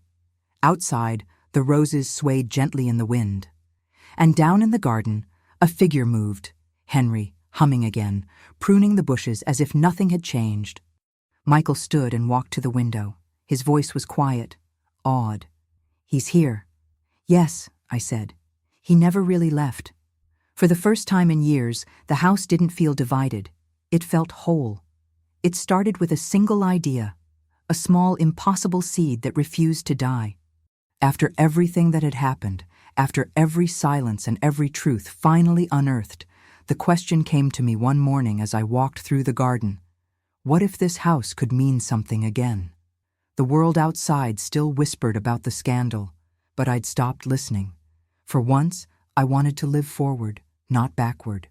Outside, the roses swayed gently in the wind. And down in the garden, a figure moved, Henry, humming again, pruning the bushes as if nothing had changed. Michael stood and walked to the window. His voice was quiet, awed. He's here. Yes, I said. He never really left. For the first time in years, the house didn't feel divided. It felt whole. It started with a single idea, a small, impossible seed that refused to die. After everything that had happened, after every silence and every truth finally unearthed, the question came to me one morning as I walked through the garden. What if this house could mean something again? The world outside still whispered about the scandal, but I'd stopped listening. For once, I wanted to live forward, not backward.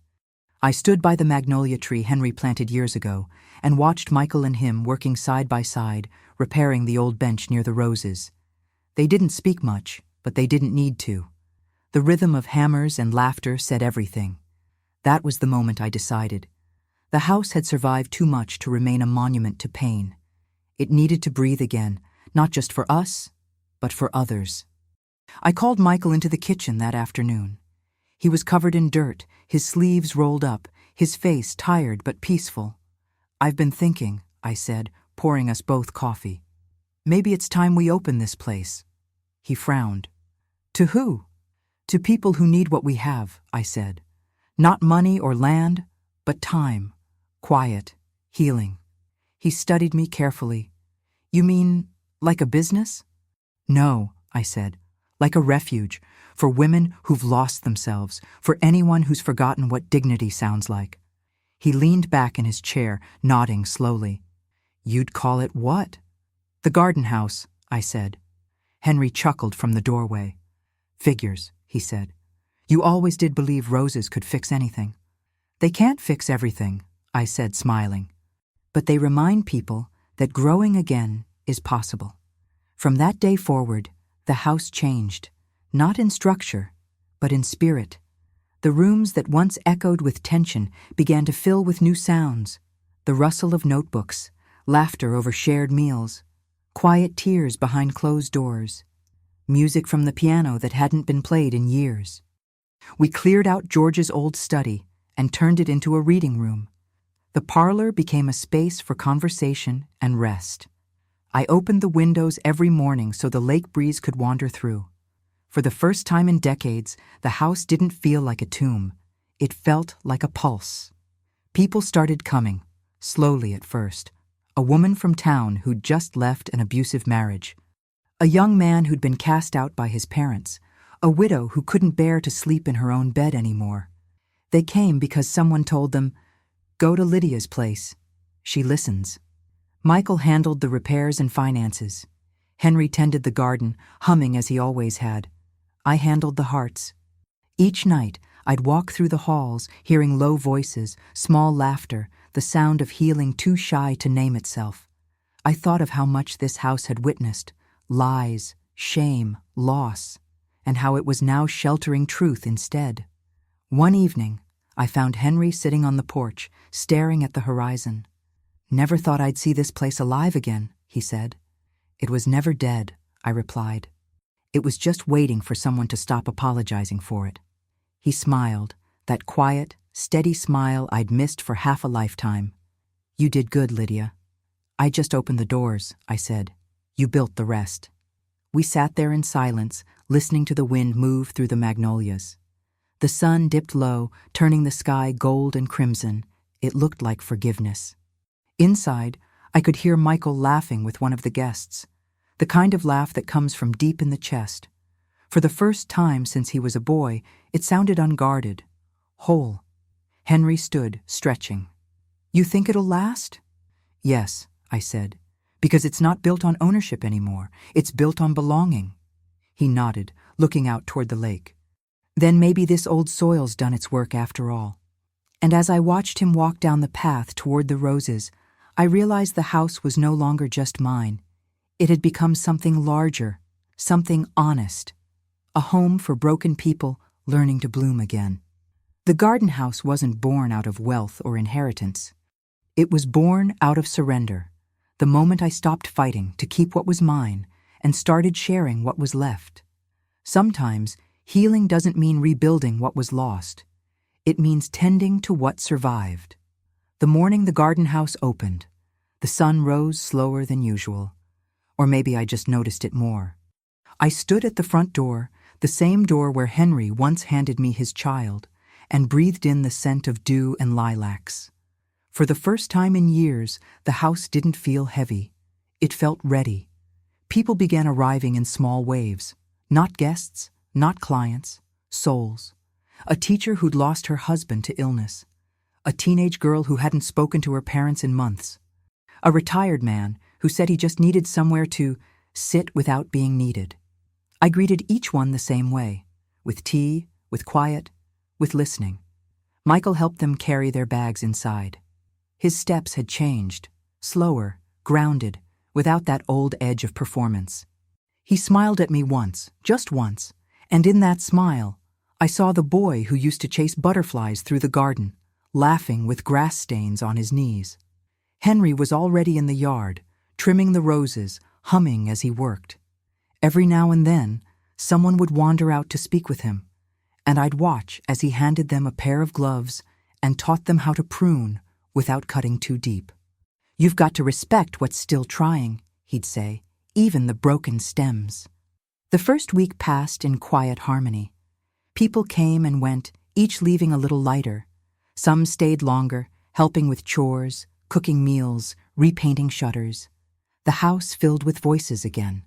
I stood by the magnolia tree Henry planted years ago and watched Michael and him working side by side, repairing the old bench near the roses. They didn't speak much, but they didn't need to. The rhythm of hammers and laughter said everything. That was the moment I decided. The house had survived too much to remain a monument to pain. It needed to breathe again, not just for us, but for others. I called Michael into the kitchen that afternoon. He was covered in dirt, his sleeves rolled up, his face tired but peaceful. I've been thinking, I said, pouring us both coffee. Maybe it's time we open this place. He frowned. To who? To people who need what we have, I said. Not money or land, but time, quiet, healing. He studied me carefully. You mean, like a business? No, I said. Like a refuge, for women who've lost themselves, for anyone who's forgotten what dignity sounds like. He leaned back in his chair, nodding slowly. You'd call it what? The garden house, I said. Henry chuckled from the doorway. Figures, he said. You always did believe roses could fix anything. They can't fix everything, I said, smiling. But they remind people that growing again is possible. From that day forward, the house changed, not in structure, but in spirit. The rooms that once echoed with tension began to fill with new sounds. The rustle of notebooks, laughter over shared meals, quiet tears behind closed doors, music from the piano that hadn't been played in years. We cleared out George's old study and turned it into a reading room. The parlor became a space for conversation and rest. I opened the windows every morning so the lake breeze could wander through. For the first time in decades, the house didn't feel like a tomb. It felt like a pulse. People started coming, slowly at first. A woman from town who'd just left an abusive marriage. A young man who'd been cast out by his parents. A widow who couldn't bear to sleep in her own bed anymore. They came because someone told them, "Go to Lydia's place. She listens." Michael handled the repairs and finances. Henry tended the garden, humming as he always had. I handled the hearts. Each night, I'd walk through the halls, hearing low voices, small laughter, the sound of healing too shy to name itself. I thought of how much this house had witnessed. Lies, shame, loss, and how it was now sheltering truth instead. One evening, I found Henry sitting on the porch, staring at the horizon. "Never thought I'd see this place alive again," he said. "It was never dead," I replied. "It was just waiting for someone to stop apologizing for it." He smiled, that quiet, steady smile I'd missed for half a lifetime. "You did good, Lydia." "I just opened the doors," I said. "You built the rest." We sat there in silence, listening to the wind move through the magnolias. The sun dipped low, turning the sky gold and crimson. It looked like forgiveness. Inside, I could hear Michael laughing with one of the guests, the kind of laugh that comes from deep in the chest. For the first time since he was a boy, it sounded unguarded, whole. Henry stood, stretching. "You think it'll last?" "Yes," I said, "because it's not built on ownership anymore. It's built on belonging." He nodded, looking out toward the lake. "Then maybe this old soil's done its work after all." And as I watched him walk down the path toward the roses, I realized the house was no longer just mine. It had become something larger, something honest, a home for broken people learning to bloom again. The garden house wasn't born out of wealth or inheritance. It was born out of surrender, the moment I stopped fighting to keep what was mine and started sharing what was left. Sometimes, healing doesn't mean rebuilding what was lost. It means tending to what survived. The morning the garden house opened, the sun rose slower than usual. Or maybe I just noticed it more. I stood at the front door, the same door where Henry once handed me his child, and breathed in the scent of dew and lilacs. For the first time in years, the house didn't feel heavy. It felt ready. People began arriving in small waves. Not guests, not clients, souls. A teacher who'd lost her husband to illness. A teenage girl who hadn't spoken to her parents in months. A retired man who said he just needed somewhere to sit without being needed. I greeted each one the same way, with tea, with quiet, with listening. Michael helped them carry their bags inside. His steps had changed, slower, grounded, without that old edge of performance. He smiled at me once, just once, and in that smile, I saw the boy who used to chase butterflies through the garden, laughing with grass stains on his knees. Henry was already in the yard, trimming the roses, humming as he worked. Every now and then, someone would wander out to speak with him, and I'd watch as he handed them a pair of gloves and taught them how to prune without cutting too deep. "You've got to respect what's still trying," he'd say, "even the broken stems." The first week passed in quiet harmony. People came and went, each leaving a little lighter. Some stayed longer, helping with chores, cooking meals, repainting shutters. The house filled with voices again,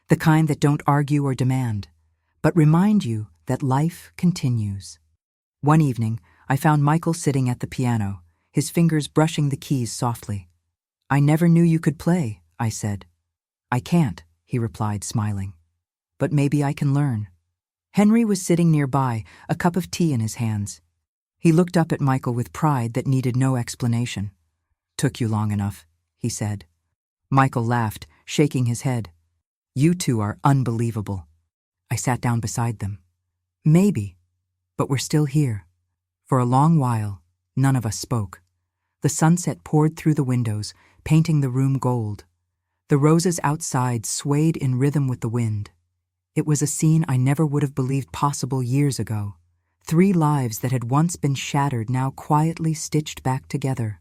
the kind that don't argue or demand, but remind you that life continues. One evening, I found Michael sitting at the piano, his fingers brushing the keys softly. "I never knew you could play," I said. "I can't," he replied, smiling. "But maybe I can learn." Henry was sitting nearby, a cup of tea in his hands. He looked up at Michael with pride that needed no explanation. "Took you long enough," he said. Michael laughed, shaking his head. "You two are unbelievable." I sat down beside them. "Maybe, but we're still here." For a long while, none of us spoke. The sunset poured through the windows, painting the room gold. The roses outside swayed in rhythm with the wind. It was a scene I never would have believed possible years ago. 3 lives that had once been shattered now quietly stitched back together.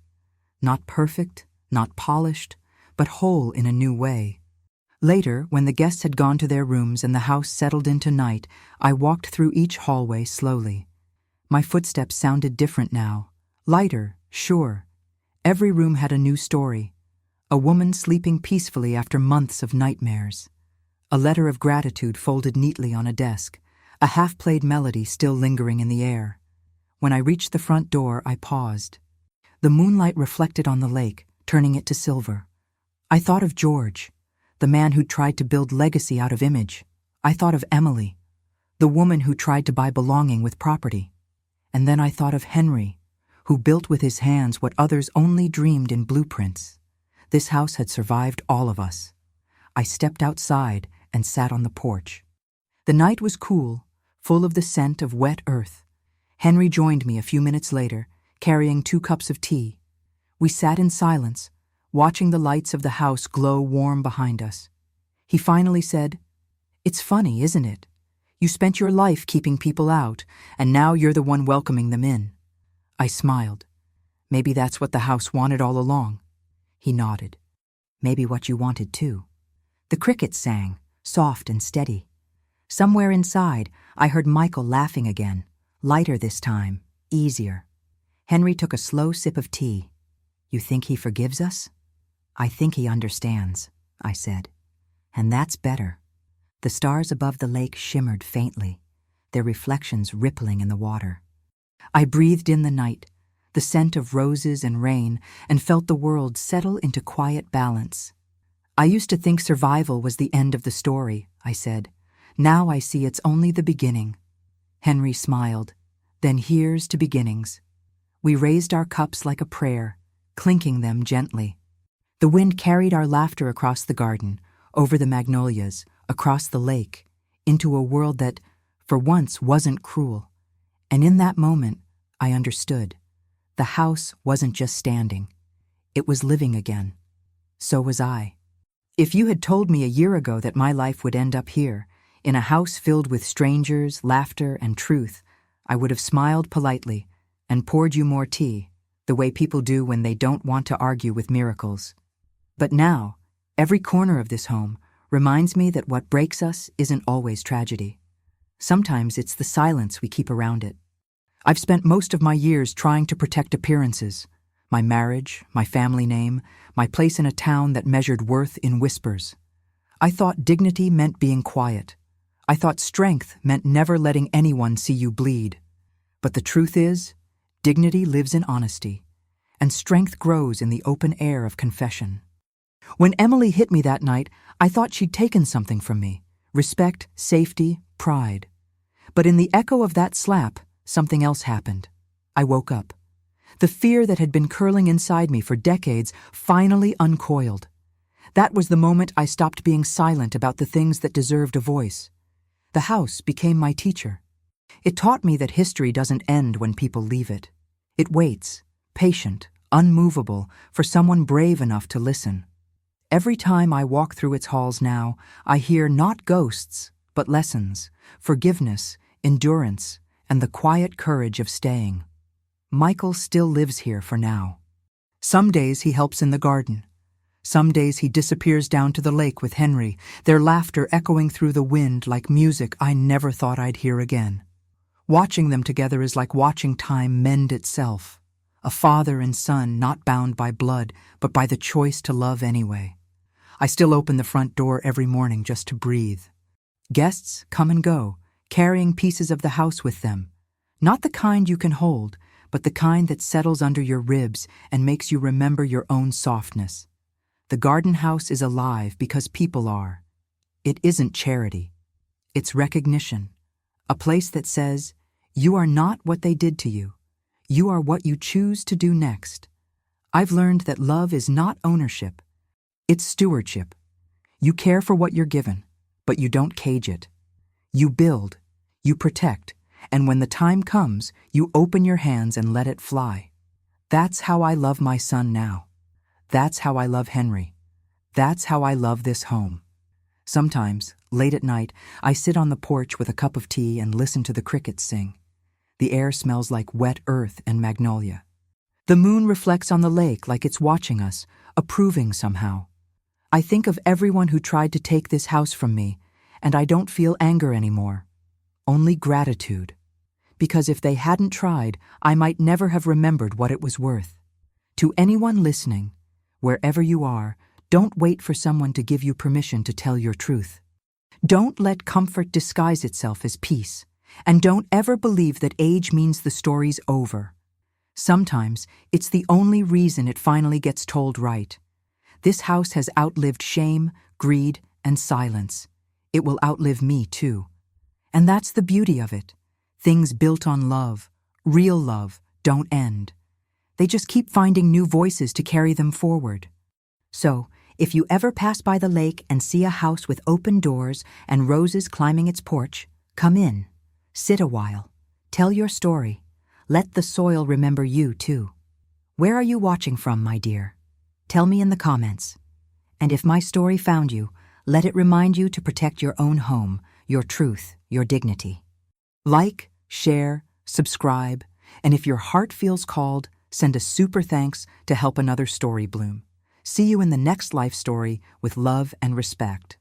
Not perfect, not polished, but whole in a new way. Later, when the guests had gone to their rooms and the house settled into night, I walked through each hallway slowly. My footsteps sounded different now. Lighter, sure. Every room had a new story. A woman sleeping peacefully after months of nightmares. A letter of gratitude folded neatly on a desk, a half-played melody still lingering in the air. When I reached the front door, I paused. The moonlight reflected on the lake, turning it to silver. I thought of George, the man who'd tried to build legacy out of image. I thought of Emily, the woman who tried to buy belonging with property. And then I thought of Henry, who built with his hands what others only dreamed in blueprints. This house had survived all of us. I stepped outside and sat on the porch. The night was cool, full of the scent of wet earth. Henry joined me a few minutes later, carrying 2 cups of tea. We sat in silence, watching the lights of the house glow warm behind us. He finally said, "It's funny, isn't it? You spent your life keeping people out, and now you're the one welcoming them in." I smiled. "Maybe that's what the house wanted all along." He nodded. "Maybe what you wanted too." The crickets sang, soft and steady. Somewhere inside, I heard Michael laughing again, lighter this time, easier. Henry took a slow sip of tea. "You think he forgives us?" "I think he understands," I said. "And that's better." The stars above the lake shimmered faintly, their reflections rippling in the water. I breathed in the night, the scent of roses and rain, and felt the world settle into quiet balance. "I used to think survival was the end of the story," I said. "Now I see it's only the beginning." Henry smiled. "Then here's to beginnings." We raised our cups like a prayer, clinking them gently. The wind carried our laughter across the garden, over the magnolias, across the lake, into a world that, for once, wasn't cruel. And in that moment, I understood. The house wasn't just standing. It was living again. So was I. If you had told me a year ago that my life would end up here, in a house filled with strangers, laughter, and truth, I would have smiled politely and poured you more tea, the way people do when they don't want to argue with miracles. But now, every corner of this home reminds me that what breaks us isn't always tragedy. Sometimes it's the silence we keep around it. I've spent most of my years trying to protect appearances, my marriage, my family name, my place in a town that measured worth in whispers. I thought dignity meant being quiet. I thought strength meant never letting anyone see you bleed. But the truth is, dignity lives in honesty, and strength grows in the open air of confession. When Emily hit me that night, I thought she'd taken something from me: respect, safety, pride. But in the echo of that slap, something else happened. I woke up. The fear that had been curling inside me for decades finally uncoiled. That was the moment I stopped being silent about the things that deserved a voice. The house became my teacher. It taught me that history doesn't end when people leave it. It waits, patient, unmovable, for someone brave enough to listen. Every time I walk through its halls now, I hear not ghosts, but lessons, forgiveness, endurance, and the quiet courage of staying. Michael still lives here for now. Some days he helps in the garden. Some days he disappears down to the lake with Henry, their laughter echoing through the wind like music I never thought I'd hear again. Watching them together is like watching time mend itself. A father and son not bound by blood, but by the choice to love anyway. I still open the front door every morning just to breathe. Guests come and go, carrying pieces of the house with them. Not the kind you can hold, but the kind that settles under your ribs and makes you remember your own softness. The garden house is alive because people are. It isn't charity. It's recognition. A place that says, you are not what they did to you. You are what you choose to do next. I've learned that love is not ownership. It's stewardship. You care for what you're given, but you don't cage it. You build, you protect, and when the time comes, you open your hands and let it fly. That's how I love my son now. That's how I love Henry. That's how I love this home. Sometimes, late at night, I sit on the porch with a cup of tea and listen to the crickets sing. The air smells like wet earth and magnolia. The moon reflects on the lake like it's watching us, approving somehow. I think of everyone who tried to take this house from me, and I don't feel anger anymore. Only gratitude. Because if they hadn't tried, I might never have remembered what it was worth. To anyone listening, wherever you are, don't wait for someone to give you permission to tell your truth. Don't let comfort disguise itself as peace, and don't ever believe that age means the story's over. Sometimes it's the only reason it finally gets told right. This house has outlived shame, greed, and silence. It will outlive me too. And that's the beauty of it. Things built on love, real love, don't end. They just keep finding new voices to carry them forward. So, If you ever pass by the lake and see a house with open doors and roses climbing its porch, come in. Sit a while. Tell your story. Let the soil remember you, too. Where are you watching from, my dear? Tell me in the comments. And if my story found you, let it remind you to protect your own home, your truth, your dignity. Like, share, subscribe, and if your heart feels called, send a super thanks to help another story bloom. See you in the next life story with love and respect.